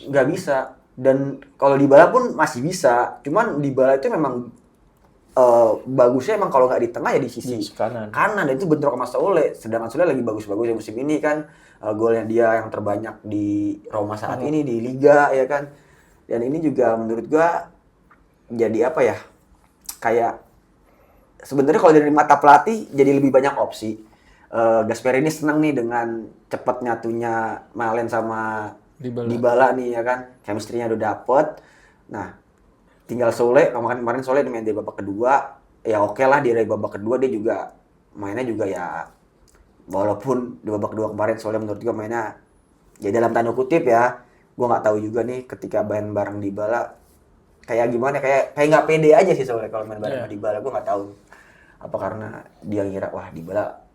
nggak bisa. Dan kalau Dybala pun masih bisa. Cuman Dybala itu memang bagusnya emang kalau nggak di tengah ya di sisi kanan, dan itu bentrok sama Soleh. Sedangkan Soleh lagi bagus-bagusnya musim ini kan, golnya dia yang terbanyak di Roma saat ini di Liga ya kan. Dan ini juga menurut gua jadi apa ya, kayak sebenarnya kalau dari mata pelatih jadi lebih banyak opsi. Gasperini seneng nih dengan cepat nyatunya Malen sama Dybala nih ya kan, chemistry-nya udah dapet. Nah, tinggal Soleh, kemarin Soleh main di babak kedua, ya oke lah di babak kedua dia juga mainnya juga ya, walaupun di babak kedua kemarin Soleh menurut gua mainnya ya dalam tanda kutip ya, gua nggak tahu juga nih ketika main bareng Dybala kayak gimana, kayak nggak pede aja sih Soleh kalau main bareng sama Dybala. Gua nggak tahu apa karena dia ngira wah Dybala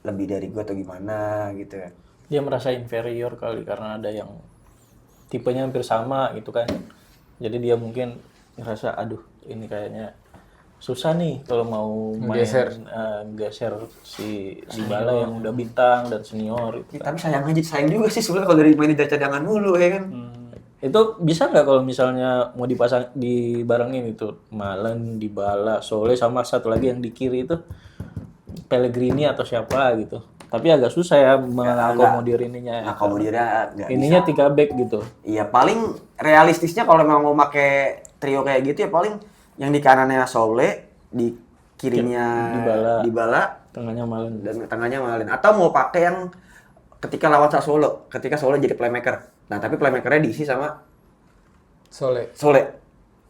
lebih dari gua atau gimana gitu ya. Dia merasa inferior kali karena ada yang tipenya hampir sama gitu kan. Jadi dia mungkin ngerasa aduh ini kayaknya susah nih kalau mau main geser si Dybala yang udah bintang dan senior itu. Tapi sayang juga sih sebenarnya kalau dari main dari cadangan mulu ya kan. Itu bisa nggak kalau misalnya mau dipasang dibarengin itu Malen, Dybala, Soleh sama satu lagi yang di kiri itu Pellegrini atau siapa gitu. Tapi agak susah ya mengakomodir ininya. Akomodirnya nggak ininya 3 back gitu. Iya, paling realistisnya kalau memang mau pakai trio kayak gitu ya paling yang di kanannya Soleh, di kirinya Dybala, tengahnya Malen. Dan tengahnya Malen. Atau mau pakai yang ketika lawan Sassuolo, ketika Soleh jadi playmaker. Nah, tapi playmakernya diisi sama Soleh.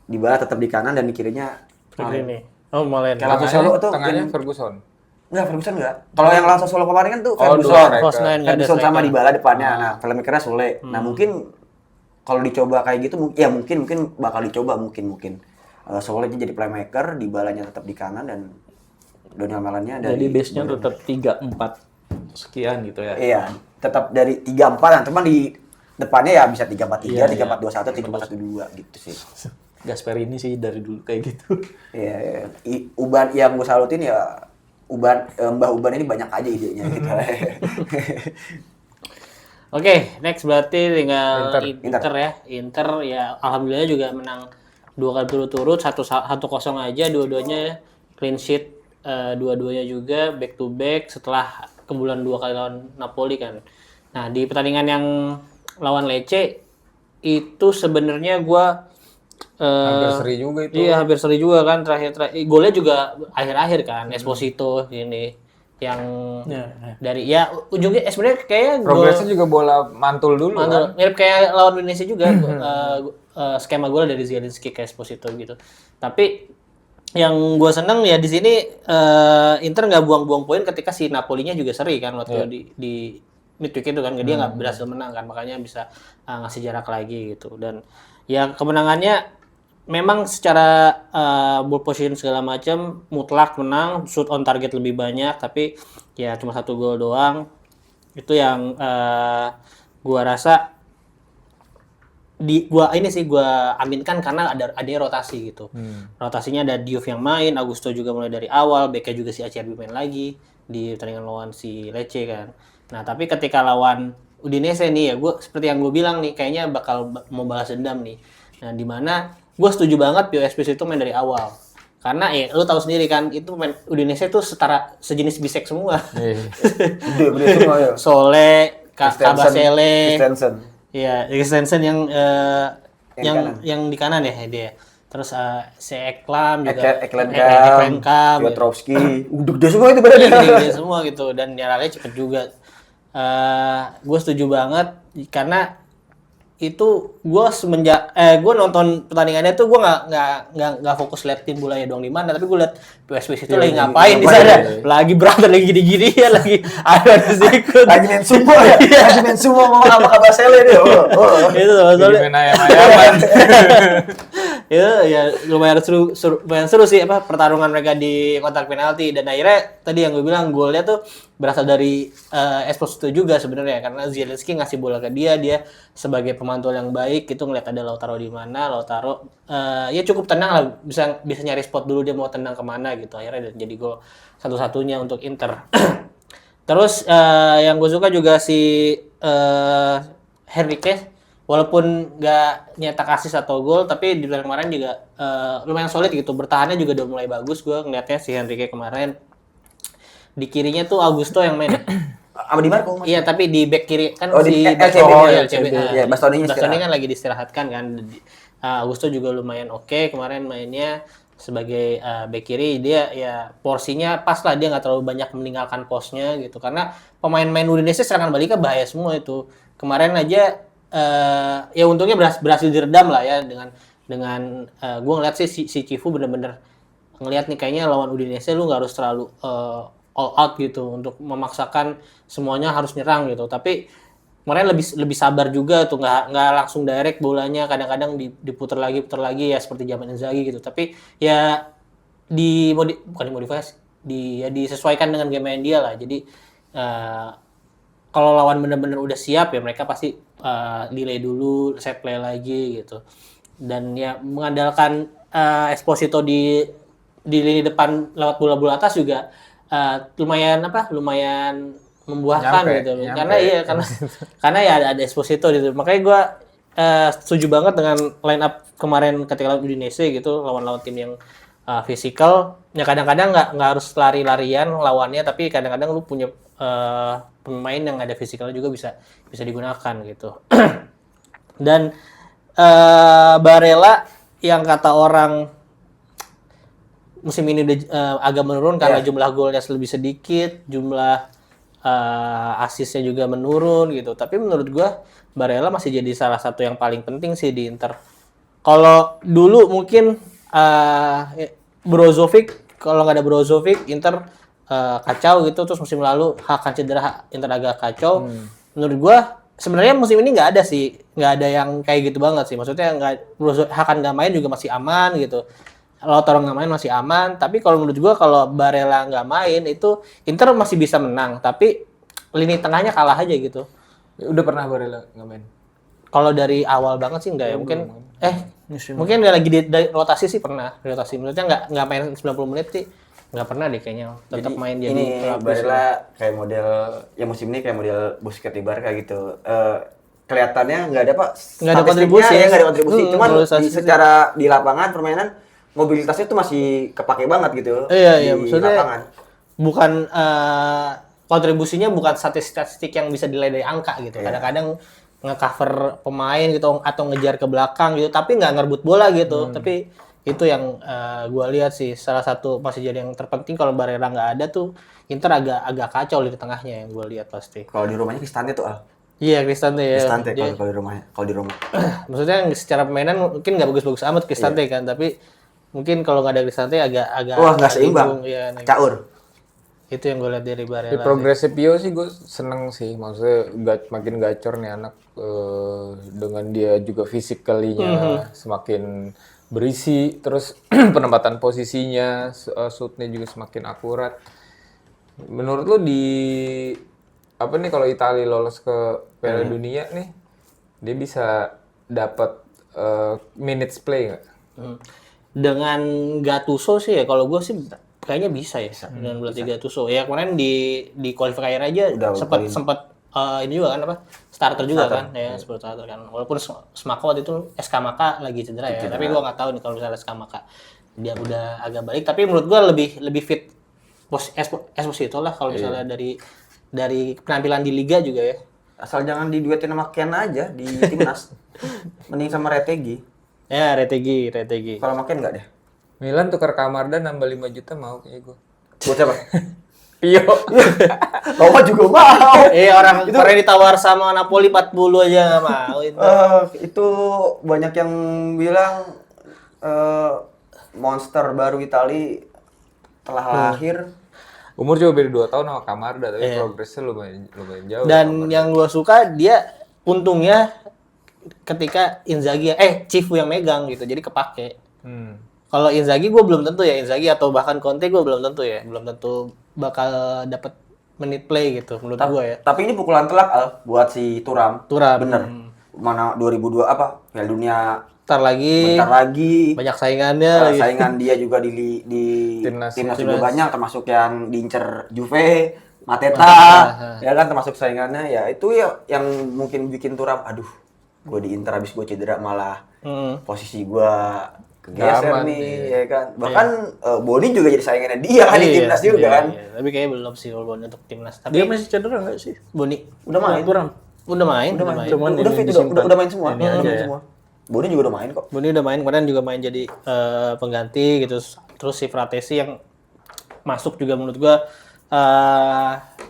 Dybala tetap di kanan dan di kirinya Pellegrini. Oh, Malen. Kalau Sassuolo tuh tengahnya Ferguson. Ferguson enggak. Kalau yang lawan Sassuolo kemarin kan tuh Ferguson sama Dybala depannya. Nah, playmakernya Soleh. Nah, mungkin kalau dicoba kayak gitu ya mungkin bakal dicoba mungkin. Soleh jadi playmaker, Dybalanya tetap di kanan dan Daniel Malennya dari. Jadi base-nya tetap 3-4 sekian gitu ya. Iya, tetap dari 3-4, teman di depannya ya bisa 3-4-3, 3-4-2-1, 3-4-1-2 gitu sih. Gasperini sih dari dulu kayak gitu. Iya. Uban yang gue salutin ya Mbah Uban ini banyak aja idenya gitu. Oke, next berarti tinggal Inter ya. Inter ya alhamdulillah juga menang 2 kali turut-turut, 1-0 aja, dua-duanya clean sheet, dua-duanya juga back to back setelah kebulan 2 kali lawan Napoli kan. Nah, di pertandingan yang lawan Lecce itu sebenarnya gua hampir seri juga itu. Iya, hampir seri juga kan terakhir. Golnya juga akhir-akhir kan, Esposito ini yang dari ya ujungnya sebenarnya kayak progresnya juga bola mantul dulu kan. Mirip kayak lawan Indonesia juga skema gol dari Zielinski ke Esposito gitu. Tapi yang gue seneng ya di sini Inter nggak buang-buang poin ketika si Napolinya juga seri kan waktu di midweek itu kan, dia nggak berhasil menang kan, makanya bisa ngasih jarak lagi gitu. Dan ya kemenangannya memang secara ball position segala macam mutlak menang, shoot on target lebih banyak, tapi ya cuma 1 gol doang. Itu yang gua rasa gua aminkan karena ada rotasi gitu. Rotasinya ada Diouf yang main, Augusto juga mulai dari awal, backnya juga si Acerbi main lagi di pertandingan lawan si Lecce kan. Nah, tapi ketika lawan Udinese nih ya, gua seperti yang gue bilang nih, kayaknya bakal mau balas dendam nih. Nah, di mana gue setuju banget Pio Esposito itu main dari awal. Karena ya lu tahu sendiri kan, itu main Udinese itu sejenis bisek semua. Gede semua ya. Sole, Kabasele, Christensen. Iya, Christensen yang kanan. yang di kanan ya dia. Terus si Eklam juga, Eklenkamp, Piotrowski, udah gede semua itu berarti. gede semua gitu, dan nyaranya cepet juga. Gue setuju banget karena itu gue gue nonton pertandingannya tuh gue nggak fokus liat tim bolanya doang di mana, tapi gue liat PSBS itu lagi ngapain di sana, lagi berantem, lagi gini-gini ya, lagi ada sikut, lagi main semua ya, lagi main semua mau sama Kabasele dia. Itu soalnya main ayam-ayaman. ya lumayan seru sih apa pertarungan mereka di kotak penalti. Dan akhirnya tadi yang gue bilang golnya tuh berasal dari Esposito juga sebenarnya, karena Zielinski ngasih bola ke dia sebagai pemantul yang baik itu ngeliat ada Lautaro di mana, Lautaro ya cukup tenang lah, bisa nyari spot dulu dia mau tendang kemana gitu, akhirnya jadi gol satu-satunya untuk Inter. Terus yang gue suka juga si Henrique, walaupun nggak nyetak assist atau gol, tapi di pertandingan kemarin juga lumayan solid gitu, bertahannya juga udah mulai bagus. Gue ngeliatnya si Henrique kemarin. Di kirinya tuh Augusto yang main. Sama Di Marco. Iya, tapi di back kiri kan di LCB. Ya, Bastoni kan lagi diistirahatkan kan. Augusto juga lumayan oke kemarin mainnya sebagai back kiri. Dia ya porsinya pas lah, dia nggak terlalu banyak meninggalkan posnya gitu. Karena pemain-pemain Udinese serangan baliknya bahaya semua itu. Kemarin aja ya untungnya berhasil diredam lah ya dengan gue ngeliat sih si Cifu bener-bener ngeliat nih kayaknya lawan Udinese lu nggak harus terlalu all out gitu untuk memaksakan semuanya harus nyerang gitu, tapi kemarin lebih sabar juga tuh, nggak langsung direct bolanya, kadang-kadang diputar lagi ya seperti zaman Inzaghi gitu, tapi ya bukan dimodifikasi, disesuaikan dengan game main dia lah. Jadi kalau lawan bener-bener udah siap ya mereka pasti delay dulu, set play lagi gitu. Dan ya mengandalkan Esposito di lini depan lewat bola-bola atas juga lumayan membuahkan gitu. Karena ya ada Esposito gitu. Makanya gue setuju banget dengan line up kemarin ketika lawan Udinese gitu, lawan tim yang fisikal. Ya kadang-kadang nggak harus lari-larian lawannya, tapi kadang-kadang lu punya pemain yang ada fisikalnya juga bisa digunakan gitu. Dan Barella yang kata orang musim ini udah agak menurun karena jumlah golnya lebih sedikit, jumlah asisnya juga menurun gitu. Tapi menurut gua Barella masih jadi salah satu yang paling penting sih di Inter. Kalau dulu mungkin Brozovic, kalau nggak ada Brozovic Inter kacau gitu. Terus musim lalu Hakan cedera, Inter agak kacau. Menurut gua sebenarnya musim ini nggak ada yang kayak gitu banget sih. Maksudnya Hakan nggak main juga masih aman gitu. Lautaro nggak main masih aman, tapi kalau menurut gua kalau Barella nggak main itu Inter masih bisa menang, tapi lini tengahnya kalah aja gitu. Udah pernah Barella nggak main? Kalau dari awal banget sih enggak ya, mungkin dia lagi di rotasi sih pernah, rotasi menurutnya nggak main 90 menit sih, nggak pernah deh kayaknya, tetap main jadi ini Barella kayak model ya musim ini kayak model Busquets di Barca gitu. Kelihatannya nggak ada nggak ada kontribusi, cuman secara di lapangan permainan mobilitasnya tuh masih kepake banget gitu. Iya, maksudnya lapangan. Bukan kontribusinya bukan statistik yang bisa dinilai dari angka gitu. Kadang-kadang nge-cover pemain gitu atau ngejar ke belakang gitu, tapi nggak ngerebut bola gitu. Tapi itu yang gue lihat sih salah satu masih jadi yang terpenting. Kalau Barella nggak ada tuh Inter agak kacau di tengahnya yang gue lihat pasti. Kalau di rumahnya Cristante tuh Iya, Cristante ya. Cristante kalau di rumahnya. Kalau di rumah. Maksudnya secara permainan mungkin nggak bagus-bagus amat Cristante kan, tapi mungkin kalau nggak ada Cristante agak wah nggak seimbang. Ya, caur. Itu yang gue lihat dari Di Barella. progresnya Pio sih gue seneng sih, maksudnya makin gacor nih anak dengan dia juga physically-nya semakin berisi, terus penempatan posisinya, shoot-nya juga semakin akurat. Menurut lu di apa nih kalau Italia lolos ke Piala Dunia nih, dia bisa dapat minutes play nggak? Dengan Gattuso sih ya, kalau gue sih kayaknya bisa ya dengan berarti Gattuso. Ya kemarin di qualifier aja sempat ini juga kan apa starter juga kan ya, seperti starter kan. Walaupun Smako waktu itu SK Maka lagi cedera ya, tapi gue nggak tahu nih kalau misalnya SK Maka dia udah agak balik. Tapi menurut gue lebih fit Esposito lah kalau misalnya dari penampilan di liga juga ya. Asal jangan diduetin sama Ken aja di timnas. Mending sama Retegi. Ya, Retegi. Kalau sama Ken enggak deh. Milan tukar Kamarda nambah 5 juta mau kayak gue. Buat siapa? Pio. Roma juga mau. Orang ditawar sama Napoli 40 aja nggak mau itu. Itu banyak yang bilang monster baru Itali telah lahir. Umur juga beda 2 tahun sama Kamarda, tapi progresnya lumayan jauh. Dan yang gue suka dia untungnya ketika Inzaghi Cifu yang megang gitu, jadi kepake. Kalau Inzaghi gue belum tentu ya, Inzaghi atau bahkan Conte gue belum tentu bakal dapat menit play gitu menurut gue ya. Tapi ini pukulan telak Al buat si Thuram. Bener. Mana 2002 apa? Piala Dunia Bentar lagi banyak saingannya lagi. saingan dia juga di timnas juga banyak, termasuk yang diincer Juve, Mateta, ya kan termasuk saingannya. Ya itu ya yang mungkin bikin Thuram, aduh, gue di Inter habis gue cedera malah posisi gue kegeser nih, ya kan. Bahkan Boni juga jadi saingannya dia kan di timnas juga kan. Iya. Tapi kayaknya belum sih kalau Boni untuk timnas. Dia Tapi masih cedera nggak sih? Boni Udah main. udah main. Cuman Udah fit, disimpan. udah main semua. Ini aja ya. Semua. Boni juga udah main kok. Boni udah main, kemarin juga main jadi pengganti gitu. Terus si Fratesi yang masuk juga menurut gua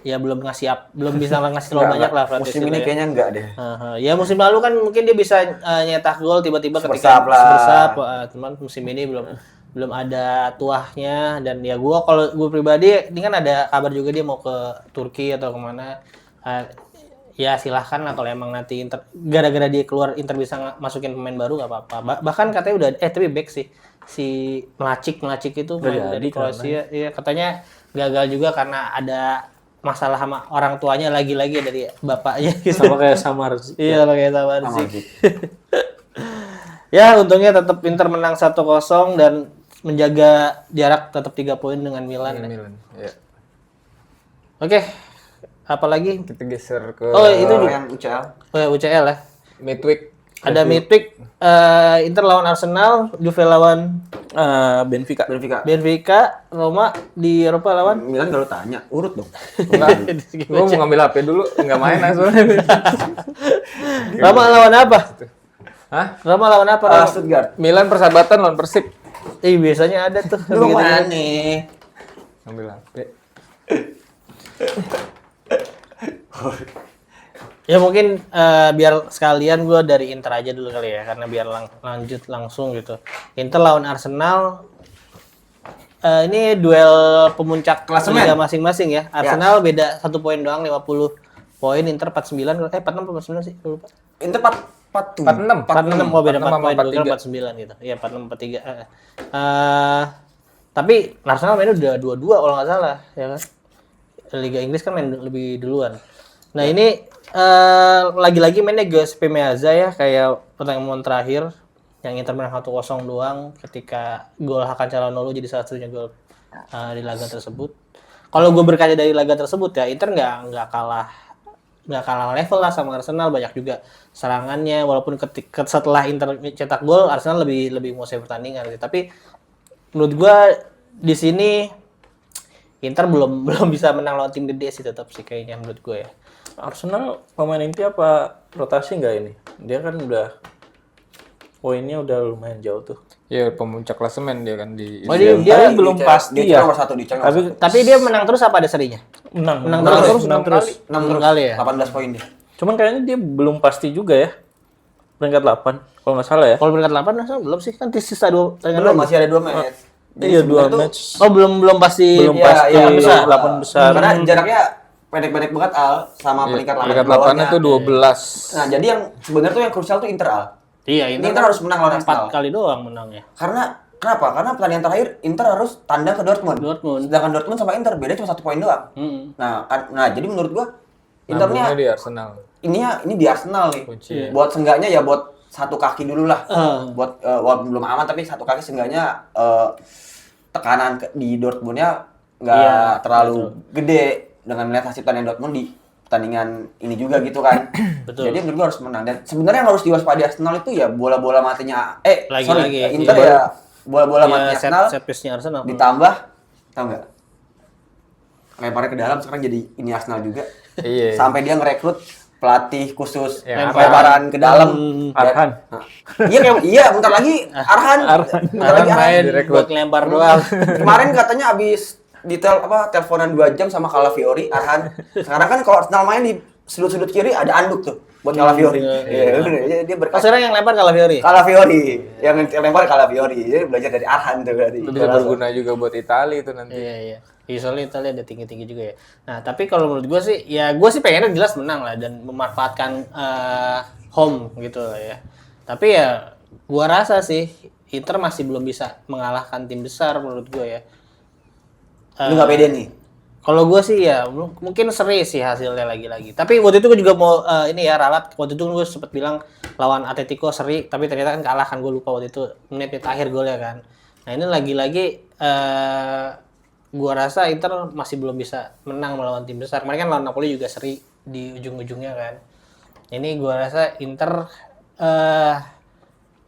ya belum bisa ngasih terlalu banyak lah Fratesi. Musim ini kayaknya enggak deh. Ya musim lalu kan mungkin dia bisa nyetak gol tiba-tiba ketika Sebersap lah. sebersap, cuman musim ini belum ada tuahnya. Dan ya kalau gue pribadi ini kan ada kabar juga dia mau ke Turki atau kemana. Ya silahkan lah kalau emang nanti Inter gara-gara dia keluar Inter bisa masukin pemain baru nggak apa-apa. Bahkan katanya udah tapi back sih si Mlacik itu pemain dari Kroasia. Iya katanya gagal juga karena ada masalah sama orang tuanya lagi-lagi dari bapaknya gitu. Sama kayak Samar. Iya kayak Samardzic. Ya untungnya tetap Inter menang 1-0 dan menjaga jarak tetap 3 poin dengan Milan. Ya. Oke. Apalagi Kita geser ke itu yang UCL. UCL ya. midweek. Ada midweek Inter lawan Arsenal, Juve lawan Benfica. Benfica, Roma di Eropa lawan Milan kalau tanya, urut dong. Enggak. Gue mau ngambil HP dulu, enggak main soalnya. Roma lawan apa? Hah? Roma lawan apa? Stuttgart. Milan persahabatan lawan Persib. Biasanya ada tuh. Lu begitu. mana nih? Ngambil HP. Ya mungkin biar sekalian gue dari Inter aja dulu kali ya, karena biar lanjut langsung gitu. Inter lawan Arsenal, ini duel pemuncak Klasemen. liga masing-masing ya. Arsenal beda 1 poin doang, 50 poin. Inter 49, 46 atau 49 sih? Lupa. Inter 47. 46, oh beda 4 poin, 43. 49 gitu. Iya 46, 43. Tapi Arsenal mainnya udah 2-2 kalau nggak salah, ya kan? Liga Inggris kan main lebih duluan. Nah ini lagi-lagi mainnya Giuseppe Meazza ya, kayak pertandingan terakhir yang Inter menang 1-0 doang ketika gol Hakan Calhanoglu jadi satu-satunya gol di laga tersebut. Kalau gue berkaca dari laga tersebut ya, Inter nggak kalah level lah sama Arsenal, banyak juga serangannya, walaupun ketika setelah Inter cetak gol Arsenal lebih menguasai pertandingan gitu. Tapi menurut gue di sini Inter belum bisa menang lawan tim gede sih, tetap sih kayaknya menurut gue ya. Arsenal pemain inti apa rotasi nggak ini? Dia kan udah poinnya udah lumayan jauh tuh. Ya pemuncak klasemen dia kan di. Oh dia Tapi belum pasti dia ya. nomor 1 di Chelsea. tapi dia menang terus apa ada serinya? Menang terus. 6 kali ya. 18 poin dia. Cuman kayaknya dia belum pasti juga ya. Peringkat 8 kalau nggak salah ya. Kalau peringkat 8 Arsenal belum sih, kan sisa 2 pertandingan Belum, lagi. masih ada 2 match. Jadi Iya, sebenarnya 2 tuh match. Oh, belum pasti. Belum Iya, pasti iya, benar. 8 besar. Karena jaraknya pendek-pendek banget Al sama peringkat 8 Peringkat di bawahnya. 8 itu 12. Nah, jadi yang sebenarnya tuh yang krusial tuh Inter Al. Iya, Inter harus menang lawan 4 Arsenal. kali doang menangnya. Karena kenapa? Karena pertandingan terakhir Inter harus tandang ke Dortmund. Dortmund. Sedangkan Dortmund sama Inter beda cuma 1 poin doang. Nah, jadi menurut gua Nabungnya Internya di Arsenal. ini di Arsenal nih. Kunci. Buat seenggaknya ya buat satu kaki dulu lah. Buat walaupun belum aman tapi satu kaki seenggaknya tekanan di Dortmundnya nggak terlalu gede dengan melihat hasil pertandingan Dortmund di pertandingan ini juga gitu kan. Betul. Jadi menurut gua harus menang. Dan sebenarnya yang harus diwaspadai Arsenal itu ya bola-bola matinya Lagi-lagi. Inter ya bola-bola matinya Iya, Arsenal set piece-nya Arsenal. ditambah tahu nggak? Lemparnya ke dalam sekarang jadi ini Arsenal juga. Iya. Sampai dia ngerekrut pelatih khusus Ya, lemparan ke dalam. Arhan. Nah, iya bentar lagi Arhan. Bentar lagi Arhan. Main buat lempar doang. Kemarin katanya abis teleponan 2 jam sama Calafiori, Arhan. Sekarang kan kalau Arsenal main di sudut-sudut kiri ada anduk tuh buat Calafiori. Iya, dia Oh, berkata sekarang yang lempar Calafiori. Calafiori, yang lempar Calafiori. Dia belajar dari Arhan tuh berarti. Itu bisa berguna juga buat Italia itu nanti. Iya. Soalnya Italia ada tinggi-tinggi juga ya. Nah, tapi kalau menurut gue sih, ya gue sih pengennya jelas menang lah dan memanfaatkan home gitu lah ya. Tapi ya, gue rasa sih Inter masih belum bisa mengalahkan tim besar menurut gue ya. Lu nggak pede nih? Kalau gue sih ya mungkin seri sih hasilnya lagi-lagi. Tapi waktu itu gue juga mau ini ya ralat. Waktu itu gue sempat bilang lawan Atletico seri, tapi ternyata kan kalah kan, gue lupa waktu itu menit akhir golnya kan. Nah ini lagi-lagi gue rasa Inter masih belum bisa menang melawan tim besar. Kemarin kan lawan Napoli juga seri di ujung-ujungnya kan. Ini gue rasa Inter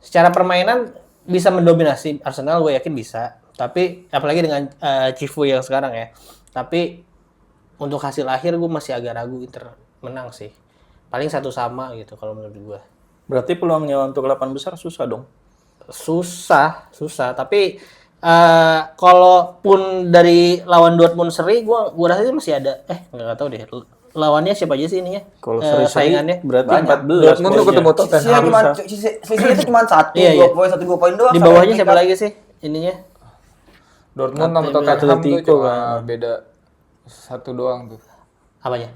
secara permainan bisa mendominasi Arsenal, gue yakin bisa. Tapi apalagi dengan Cifu yang sekarang ya. Tapi untuk hasil akhir gue masih agak ragu Inter menang sih. Paling 1-1 gitu kalau menurut gue. Berarti peluangnya untuk 8 besar susah dong. Susah. Tapi kalaupun dari lawan Dortmund seri, gue rasa sih masih ada. Nggak tahu deh. Lawannya siapa aja sih ininya? Kalau seri saingannya berarti Banyak. 14 Dortmund tuh ketemu Tottenham. Selisihnya itu cuma 1 Iya. dua poin doang. Di bawahnya siapa lagi sih ininya? Dortmund sama Tottenham tuh Atletico cuma beda 1 doang tuh Apanya?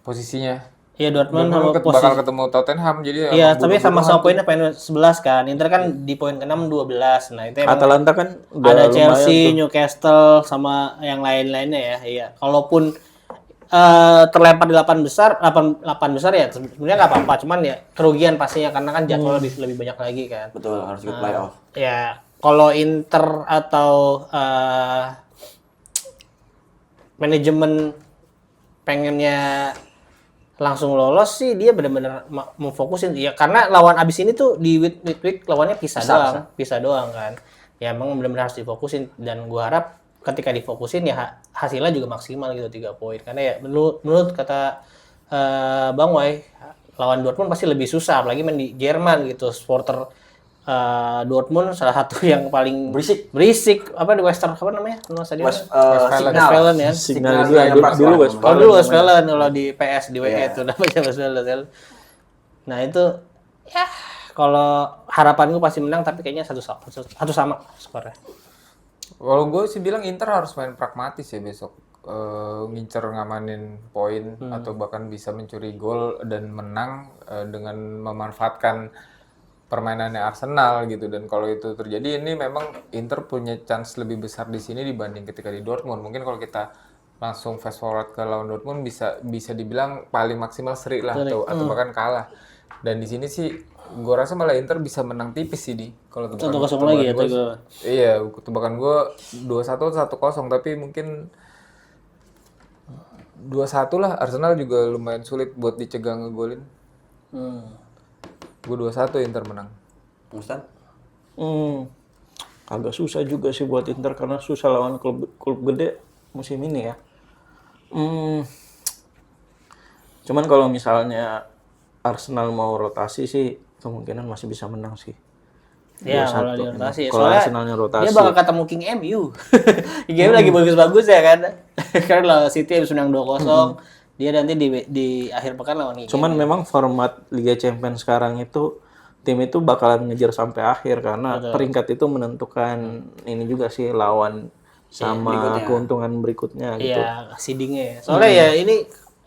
posisinya. Iya Dortmund sama Bakal ketemu Tottenham jadi Iya, emang tapi sama bunuh-bunuhan poinnya poin 11 kan. Inter kan di poin ke-6 12. Nah, itu emang Atalanta kan udah ada lumayan Chelsea, tuh. Newcastle sama yang lain-lainnya ya. Iya. Kalaupun terlempar di 8 besar ya sebenarnya nggak apa-apa, cuman ya kerugian pastinya karena kan jadwal lebih banyak lagi kan. Betul, harus ikut playoff. Ya, kalau Inter atau manajemen pengennya langsung lolos sih, dia benar-benar memfokusin ya, karena lawan abis ini tuh di week lawannya pisah doang kan. Ya emang benar-benar harus difokusin dan gua harap ketika difokusin ya hasilnya juga maksimal gitu 3 poin. Karena ya menurut kata Bang Wai, lawan Dortmund pasti lebih susah apalagi main di Jerman gitu. Supporter Dortmund salah satu yang paling berisik apa di Western apa namanya? Stadion Westfalen ya. Signal Dulu Dulu Westfalen kalau di PS di WE itu namanya Westfalen. Nah itu ya kalau harapan gue pasti menang tapi kayaknya satu sama skornya. Kalau gue sih bilang Inter harus main pragmatis ya besok. Ngincer ngamanin poin atau bahkan bisa mencuri gol dan menang dengan memanfaatkan permainannya Arsenal gitu. Dan kalau itu terjadi, ini memang Inter punya chance lebih besar di sini dibanding ketika di Dortmund. Mungkin kalau kita langsung fast forward ke lawan Dortmund bisa dibilang paling maksimal seri lah atau bahkan kalah. Dan di sini sih gue rasa malah Inter bisa menang tipis sih di kalau 1-0 lagi ya gua, iya, tebakan gue 2-1 1-0 tapi mungkin 2-1 lah. Arsenal juga lumayan sulit buat dicegah ngegolin. Gue 2-1 Inter menang. Ustaz? Agak susah juga sih buat Inter karena susah lawan klub gede musim ini ya. Cuman kalau misalnya Arsenal mau rotasi sih kemungkinan masih bisa menang sih. Ya kalau di rotasi Kalau soalnya Arsenalnya rotasi. dia bakal ketemu King MU. Game lagi bagus-bagus ya kan. Karena lawan City habis menang 2-0. Dia nanti di akhir pekan lawan King Cuman memang format Liga Champions sekarang itu tim itu bakalan ngejar sampai akhir karena peringkat itu menentukan ini juga sih lawan sama keuntungan berikutnya gitu. Iya, seedingnya ya. Soalnya ya ini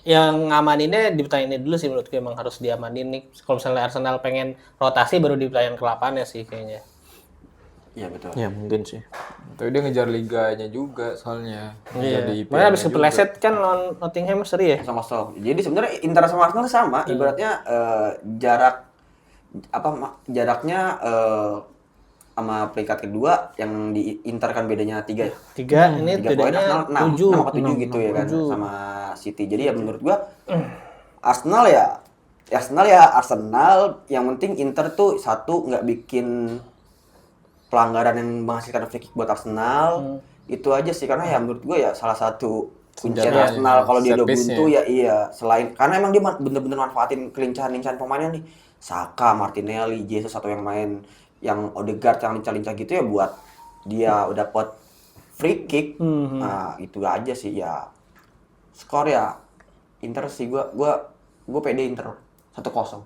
yang ngamaninnya di pertandingan ini dulu sih menurutku emang harus diamanin nih. Kalau misalnya Arsenal pengen rotasi baru di pertandingan ke-8 ya sih kayaknya. Iya betul. Ya mungkin sih. Tapi dia ngejar liganya juga soalnya. Ngejar di Makanya abis IPL-nya juga. kepleset kan lawan Nottingham seri ya. Sama Stoke. Jadi sebenarnya Inter sama Arsenal sama, ibaratnya jaraknya sama peringkat kedua yang di Inter kan bedanya 3 ya. 3 ini 3 poin, bedanya Arsenal 7 apa 7 gitu ya kan sama City. Jadi ya menurut gua Arsenal ya Arsenal, yang penting Inter tuh satu nggak bikin pelanggaran yang menghasilkan free kick buat Arsenal. Itu aja sih, karena ya menurut gue ya salah satu kuncian Senjatanya, Arsenal kalau dia udah set piece-nya. buntu ya iya, selain karena emang dia bener-bener manfaatin kelincahan-kelincahan pemainnya nih. Saka, Martinelli, Jesus atau yang main yang Odegaard yang lincah-lincah gitu ya buat dia udah dapat free kick. Nah, itu aja sih ya. Skor ya Inter sih, gue pede Inter 1-0.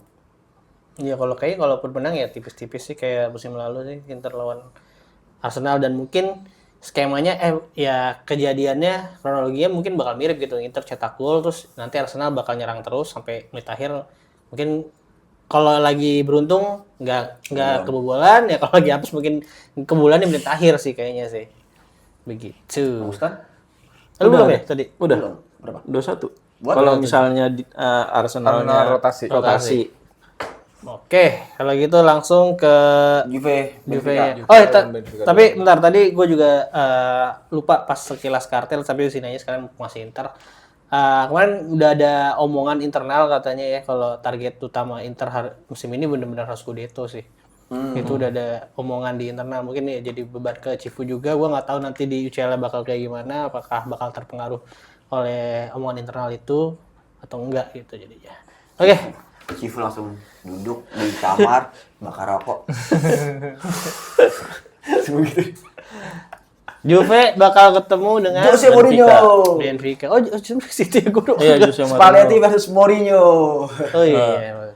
Iya, kalau kayaknya kalaupun menang ya tipis-tipis sih kayak musim lalu sih Inter lawan Arsenal, dan mungkin skemanya ya kejadiannya kronologinya mungkin bakal mirip gitu. Inter cetak gol terus nanti Arsenal bakal nyerang terus sampai menit akhir. Mungkin kalau lagi beruntung nggak kebobolan ya, kalau lagi apes mungkin kebobolan di menit akhir sih kayaknya sih. Begitu. Ustaz? Lu belum ya tadi? Udah. Berapa? 2-1. Kalau misalnya Arsenalnya rotasi. Oke, kalau gitu langsung ke Juve. Juve Benfica. ya. Oh, tapi bentar, tadi gue juga lupa pas sekilas kartel, tapi di sini aja sekarang masih Inter. Kemarin udah ada omongan internal katanya ya kalau target utama Inter musim ini benar-benar harus Scudetto sih. Itu udah ada omongan di internal, mungkin ya jadi beban ke Cifu juga. Gue nggak tahu nanti di UCL bakal kayak gimana, apakah bakal terpengaruh oleh omongan internal itu atau enggak gitu jadinya. Oke. Cifu langsung duduk di kamar bakar rokok. Sebegitu. Juve bakal ketemu dengan Jose Mourinho. Benfica. Oh, situ ya gue. Iya, Jose Mourinho. Spalletti versus Mourinho. Oh iya.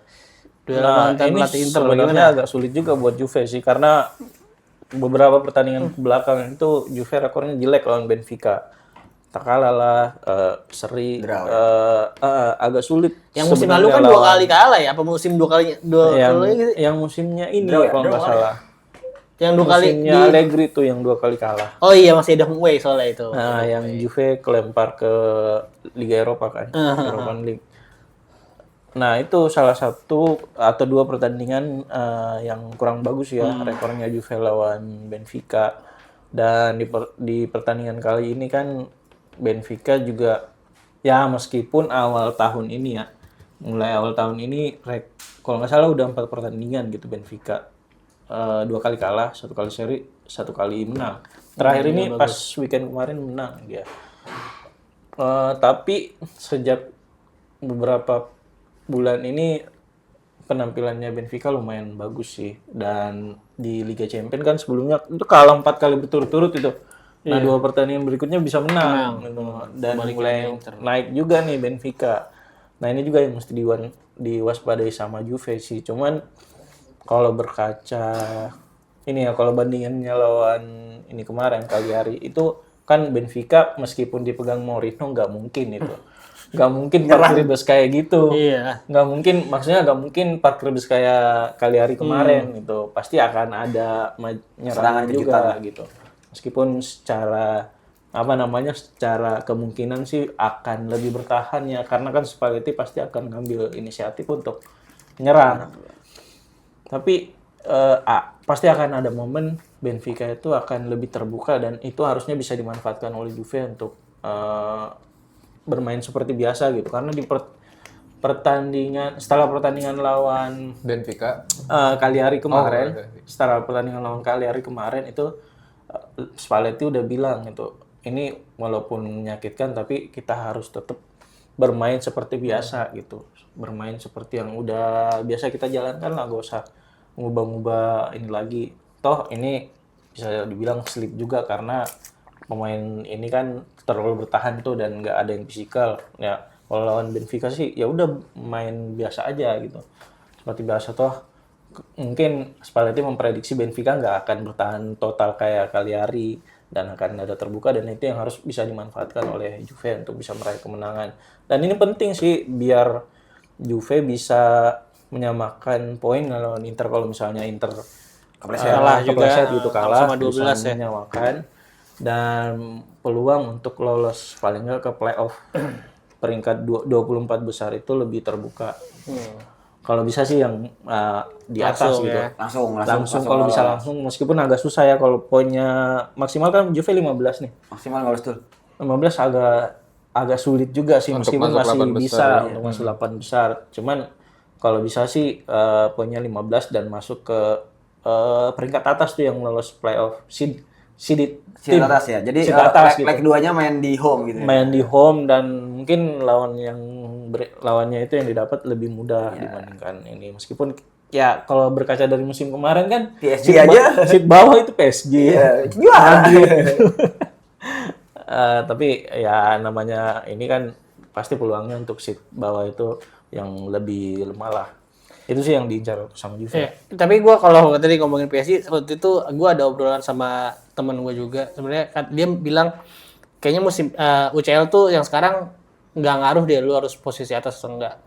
Duel mantan ini pelatih Inter sebenarnya agak sulit juga buat Juve sih karena beberapa pertandingan belakang itu Juve rekornya jelek lawan Benfica. Tak kalah lah, seri, agak sulit. Yang musim lalu kan 2 kali kalah ya? Apa musim 2 kali gitu? Yang musimnya ini Draw ya? kalau nggak salah. Yang 2 kali Musimnya Allegri tuh yang 2 kali kalah. Oh iya, masih ada home away soalnya itu. Nah, yang Juve kelempar ke Liga Eropa kan, European League. Nah, itu salah satu atau 2 pertandingan yang kurang bagus ya rekornya Juve lawan Benfica. Dan di pertandingan kali ini kan Benfica juga ya meskipun awal tahun ini ya, mulai awal tahun ini kalau nggak salah udah 4 pertandingan gitu Benfica. 2 kali kalah, 1 kali seri, 1 kali menang. Terakhir ini pas weekend kemarin menang dia. Tapi sejak beberapa bulan ini penampilannya Benfica lumayan bagus sih. Dan di Liga Champions kan sebelumnya itu kalah 4 kali berturut-turut itu. Nah, 2 pertandingan berikutnya bisa menang. Gitu. Dan mulai naik juga nih Benfica. Nah, ini juga yang mesti diwaspadai sama Juve sih. Cuman kalau berkaca ini ya, kalau bandingannya lawan ini kemarin Cagliari itu kan Benfica meskipun dipegang Mourinho nggak mungkin itu. Nggak mungkin parkir bus kayak gitu. Iya. Nggak mungkin, maksudnya nggak mungkin parkir bus kayak Cagliari kemarin gitu. Pasti akan ada serangan juga gitu. Meskipun secara secara kemungkinan sih akan lebih bertahan ya, karena kan Spalletti pasti akan ngambil inisiatif untuk menyerang. Tapi pasti akan ada momen Benfica itu akan lebih terbuka dan itu harusnya bisa dimanfaatkan oleh Juve untuk bermain seperti biasa gitu. Karena di setelah pertandingan lawan Benfica. Cagliari kemarin, setelah pertandingan lawan Cagliari kemarin itu Spalletti udah bilang gitu, ini walaupun menyakitkan tapi kita harus tetap bermain seperti biasa gitu, bermain seperti yang udah biasa kita jalankan lah, gak usah ngubah-ngubah ini lagi. Toh ini bisa dibilang slip juga karena pemain ini kan terlalu bertahan tuh dan nggak ada yang fisikal ya. Kalau lawan Benfica sih ya udah main biasa aja gitu, seperti biasa. Toh mungkin Spalletti memprediksi Benfica nggak akan bertahan total kayak Cagliari dan akan ada terbuka, dan itu yang harus bisa dimanfaatkan oleh Juve untuk bisa meraih kemenangan. Dan ini penting sih biar Juve bisa menyamakan poin lawan Inter. Kalau misalnya Inter kepleset gitu kalah sama 12 bisa ya. menyamakan dan peluang untuk lolos paling nggak ke playoff peringkat 24 besar itu lebih terbuka. Kalau bisa sih yang di atas Langsung, gitu. ya. Langsung kalau bisa langsung, meskipun agak susah ya kalau poinnya maksimal kan Juve 15 nih. Maksimal nggak harus tuh. 15 agak sulit juga sih, Untuk meskipun masuk masih 8 bisa besar, untuk masuk 8 besar. Cuman kalau bisa sih poinnya 15 dan masuk ke peringkat atas tuh yang lolos playoff seed Seat atas ya. Jadi seed atas gitu. leg keduanya main di home gitu. Main di home dan mungkin lawannya itu yang didapat lebih mudah dibandingkan ini. Meskipun ya kalau berkaca dari musim kemarin kan PSG seat aja. seat bawah itu PSG. Iya, juara. Tapi ya namanya ini kan pasti peluangnya untuk seat bawah itu yang lebih lemah lah. Itu sih yang diincar sama Juve. Iya. Tapi gue kalau tadi ngomongin PSG, waktu itu gue ada obrolan sama temen gue juga. Sebenarnya dia bilang kayaknya musim UCL tuh yang sekarang nggak ngaruh deh, lu harus posisi atas atau enggak.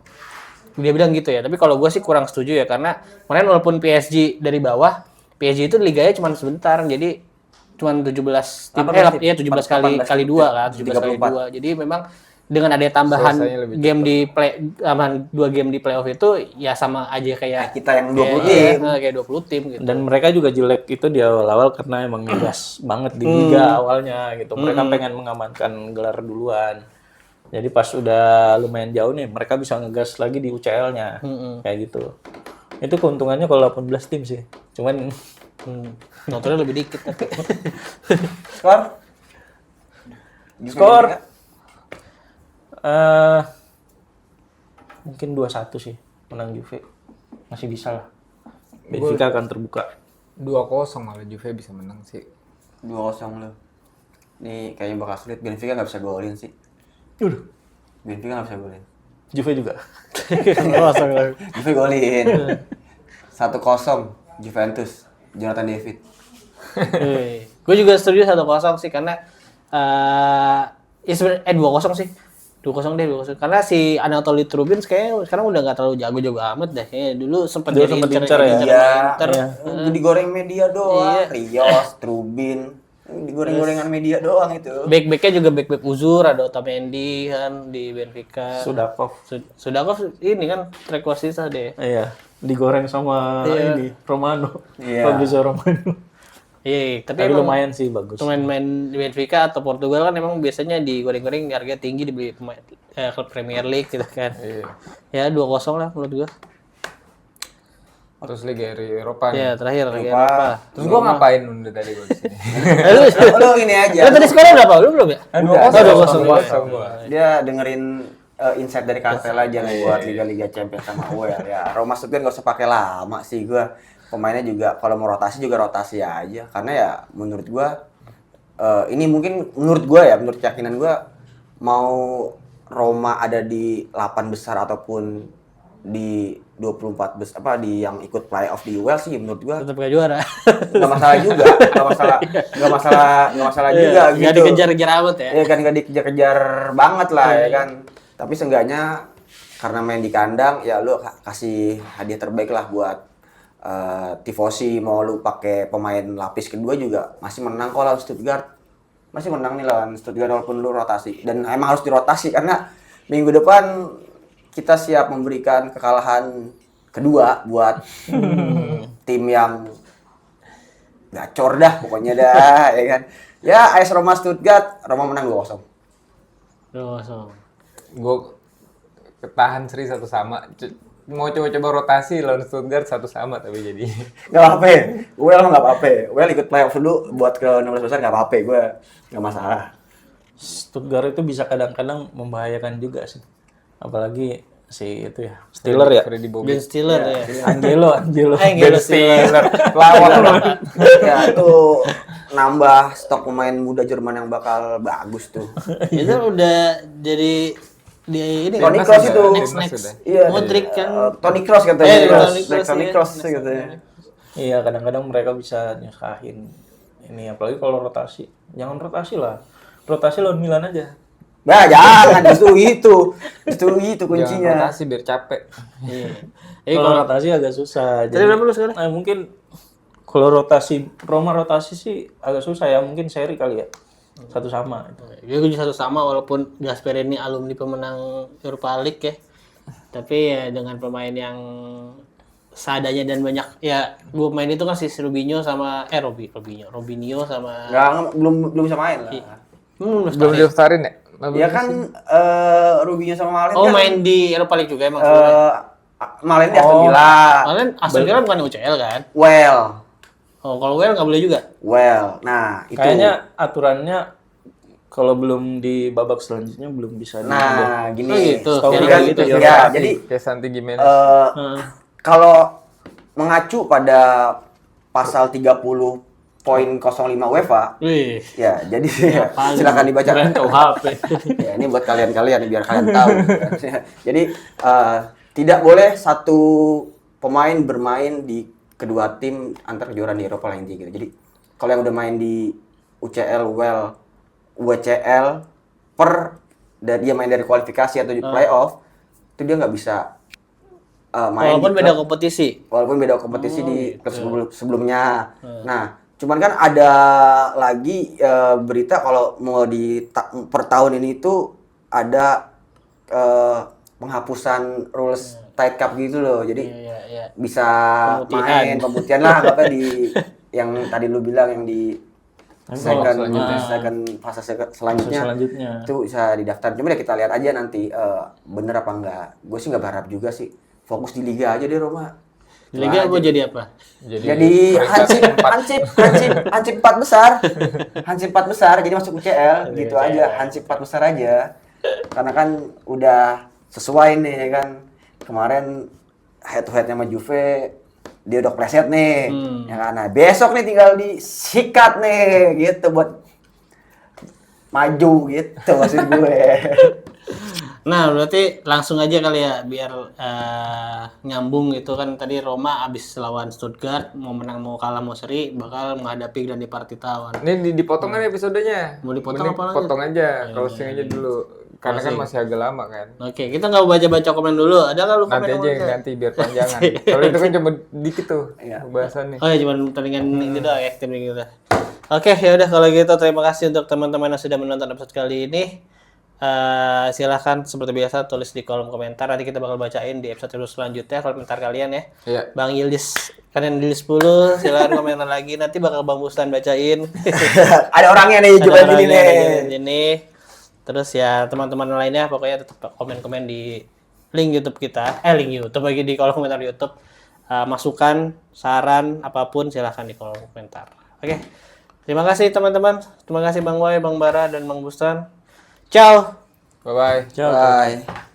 Dia bilang gitu ya. Tapi kalau gue sih kurang setuju ya, karena kemarin walaupun PSG dari bawah, PSG itu liganya cuma sebentar, jadi cuma 17 tim, 17 kali 2 kan, 17 kali 2. Jadi memang dengan ada tambahan Selesainya lebih game di dua game di playoff itu ya sama aja kayak Kita yang 20 kayak- tim. kayak 20 tim gitu. Dan mereka juga jelek itu di awal-awal karena emang ngegas banget di liga awalnya gitu. Mereka pengen mengamankan gelar duluan. Jadi pas udah lumayan jauh nih, mereka bisa ngegas lagi di UCL-nya. Kayak gitu. Itu keuntungannya kalau 18 tim sih. Cuman Nontonnya lebih dikit tapi. skor mungkin 2-1 sih menang Juve. Masih bisa lah. Benfica akan terbuka. 2-0 malah Juve bisa menang sih. 2-0 loh. Ini kayaknya bakal sulit. Benfica nggak bisa golin sih. Benfica nggak bisa golin. Juve juga. Juve golin. 1-0 Juventus. Jonathan David. Gue juga setuju 1-0 sih karena ya sebenarnya 2-0 sih. 2-0. Karena si Anatoly Trubin kayaknya sekarang udah nggak terlalu jago-jago amat deh. Kayaknya dulu sempat Dulu jadi sempet incer incer ya? sama Iya. Inter. Digoreng media doang. Iya. Rios, Trubin. Digoreng-gorengan media doang itu. Back-backnya juga back-back Uzur, ada Otamendi kan di Benfica. Sudakov. Sudakov ini kan track warsita deh. Iya, digoreng sama ini Romano. Iya. Fabrizio Romano. Iya, tapi Tapi emang lumayan sih bagus. pemain-pemain di Benfica atau Portugal kan emang biasanya digoreng-goreng harga tinggi dibeli pemain klub Premier League gitu kan. Iya. Ya 2-0 lah menurut gua. Terus Liga Eropa nih. Ya terakhir Liga Eropa. Terus gua ngapain udah tadi gua di sini? Lu ini aja. Lu tadi skornya berapa? Lu belum ya? 2-0. Dia dengerin insight dari Kartel aja nih buat Liga-Liga Champions sama UEL ya. Roma Stuttgart nggak usah pakai lama sih gua. Pemainnya juga kalau mau rotasi juga rotasi aja. Karena ya menurut gua ini mungkin menurut gua ya, menurut keyakinan gua mau Roma ada di 8 besar ataupun di 24 besar di yang ikut playoff di UEL sih menurut gua Tetap gak juara. nggak masalah juga, nggak masalah juga gitu. Gak dikejar-kejar amat ya. Iya kan, nggak dikejar-kejar banget lah ya kan. Tapi seenggaknya karena main di kandang ya lu kasih hadiah terbaik lah buat tifosi. Mau lu pakai pemain lapis kedua juga masih menang kok lawan Stuttgart. Masih menang nih lawan Stuttgart walaupun lu rotasi. Dan emang harus dirotasi karena minggu depan kita siap memberikan kekalahan kedua buat tim yang gacor dah pokoknya dah ya kan. Ya AS Roma Stuttgart, Roma menang 2-0. 2-0. Gue ketahan seri 1-1. Mau coba-coba rotasi lawan Stuttgart 1-1 tapi jadi. Gak apa-apa, gue nggak apa-apa. Gue ikut playoff dulu buat ke 16 besar nggak apa-apa, gue nggak masalah. Stuttgart itu bisa kadang-kadang membahayakan juga sih. Apalagi si itu ya, Stiller ya. Freddy Bobic. Ben Stiller ya. Angelo. Angelo Stiller. Lawak. Ya itu nambah stok pemain muda Jerman yang bakal bagus tuh. Itu udah jadi di ini Toni Timnas Kroos sudah, itu. Timnas next. sudah. Iya. Modric kan. Toni Kroos katanya. Toni Kroos, Toni iya. Kroos katanya. Iya, kadang-kadang mereka bisa nyusahin. Ini apalagi kalau rotasi. Jangan rotasi lah. Rotasi lawan Milan aja. Nah, jangan justru itu. Justru itu Jangan kuncinya. rotasi biar capek. Iya. Eh, Kalau rotasi agak susah. Tadi berapa lu sekarang? Mungkin kalau rotasi, Roma rotasi sih agak susah ya. Mungkin seri kali ya. Satu sama. Dia juga satu sama walaupun Gasperini alumni pemenang Europa League ya. Tapi ya dengan pemain yang seadanya dan banyak ya dua pemain itu kan si Robinho sama Robinho sama Enggak, belum bisa main lah. Belum didaftarin ya? Ya kan Rubinho sama Malen Oh kan main di Europa League juga emang. Malen di Aston Villa. Malen Aston Villa bukan UCL kan? Well. Oh kalau Well nggak boleh juga. Well. Nah, itu. Kayaknya aturannya kalau belum di babak selanjutnya belum bisa Nah, gini. Oh gitu. Jadi Kayak kan gitu, ya, jadi Kayak Santi Gimenez. kalau mengacu pada pasal 30.05 UEFA, Wih. ya jadi silakan dibaca. Keren KUHP. Ya, ini buat kalian-kalian biar kalian tahu. Jadi tidak boleh satu pemain bermain di kedua tim antar kejuaraan di Eropa lain gitu. Jadi kalau yang udah main di UCL, WEL, WCL dan dia main dari kualifikasi atau di playoff, itu dia nggak bisa main Walaupun di beda klub. kompetisi. Walaupun beda kompetisi di klub sebelumnya. Nah, cuman kan ada lagi berita kalau mau per tahun ini itu ada penghapusan rules Tide Cup gitu loh. Jadi Iya. bisa Pemutihan. main pemutihan lah anggapnya di yang tadi lu bilang yang di second fase selanjutnya itu bisa didaftar. Cuma ya kita lihat aja nanti bener apa enggak. Gue sih nggak berharap juga sih. Fokus di liga aja deh Roma. Di Liga gue jadi apa? Jadi hansip 4 besar. Hansip 4 besar jadi masuk UCL gitu aja. Hansip 4 besar aja. Karena kan udah sesuai nih ya kan. Kemarin head to head-nya sama Juve dia udah preset nih. Ya kan. Nah, besok nih tinggal disikat nih gitu buat maju gitu maksud gue. Nah, berarti langsung aja kali ya biar nyambung gitu kan tadi Roma abis lawan Stuttgart mau menang mau kalah mau seri bakal menghadapi Grande Partita. Ini dipotong kan episodenya? Mau dipotong apa lanjut? Potong aja, closing aja dulu. Karena kan masih agak lama kan. Oke, kita nggak baca-baca komen dulu. Ada nggak lu komen? Nanti aja nanti biar panjangan. Kalau itu kan cuma dikit tuh pembahasannya. Oh ya cuma pertandingan itu doang ya, tim gitu. Oke, ya udah kalau gitu terima kasih untuk teman-teman yang sudah menonton episode kali ini. Silahkan seperti biasa tulis di kolom komentar. Nanti kita bakal bacain di episode selanjutnya komentar kalian ya. Iya. Bang Yildiz, kalian di 10 silahkan komentar lagi. Nanti bakal Bang Bustan bacain. Ada orangnya nih juga gini nih. Ini. Terus ya teman-teman lainnya pokoknya tetap komen-komen di link YouTube kita. Link YouTube bagi di kolom komentar YouTube. Masukan, saran, apapun silahkan di kolom komentar. Oke. Terima kasih teman-teman. Terima kasih Bang Wai, Bang Bara, dan Bang Bustan. Ciao. Bye bye. Bye.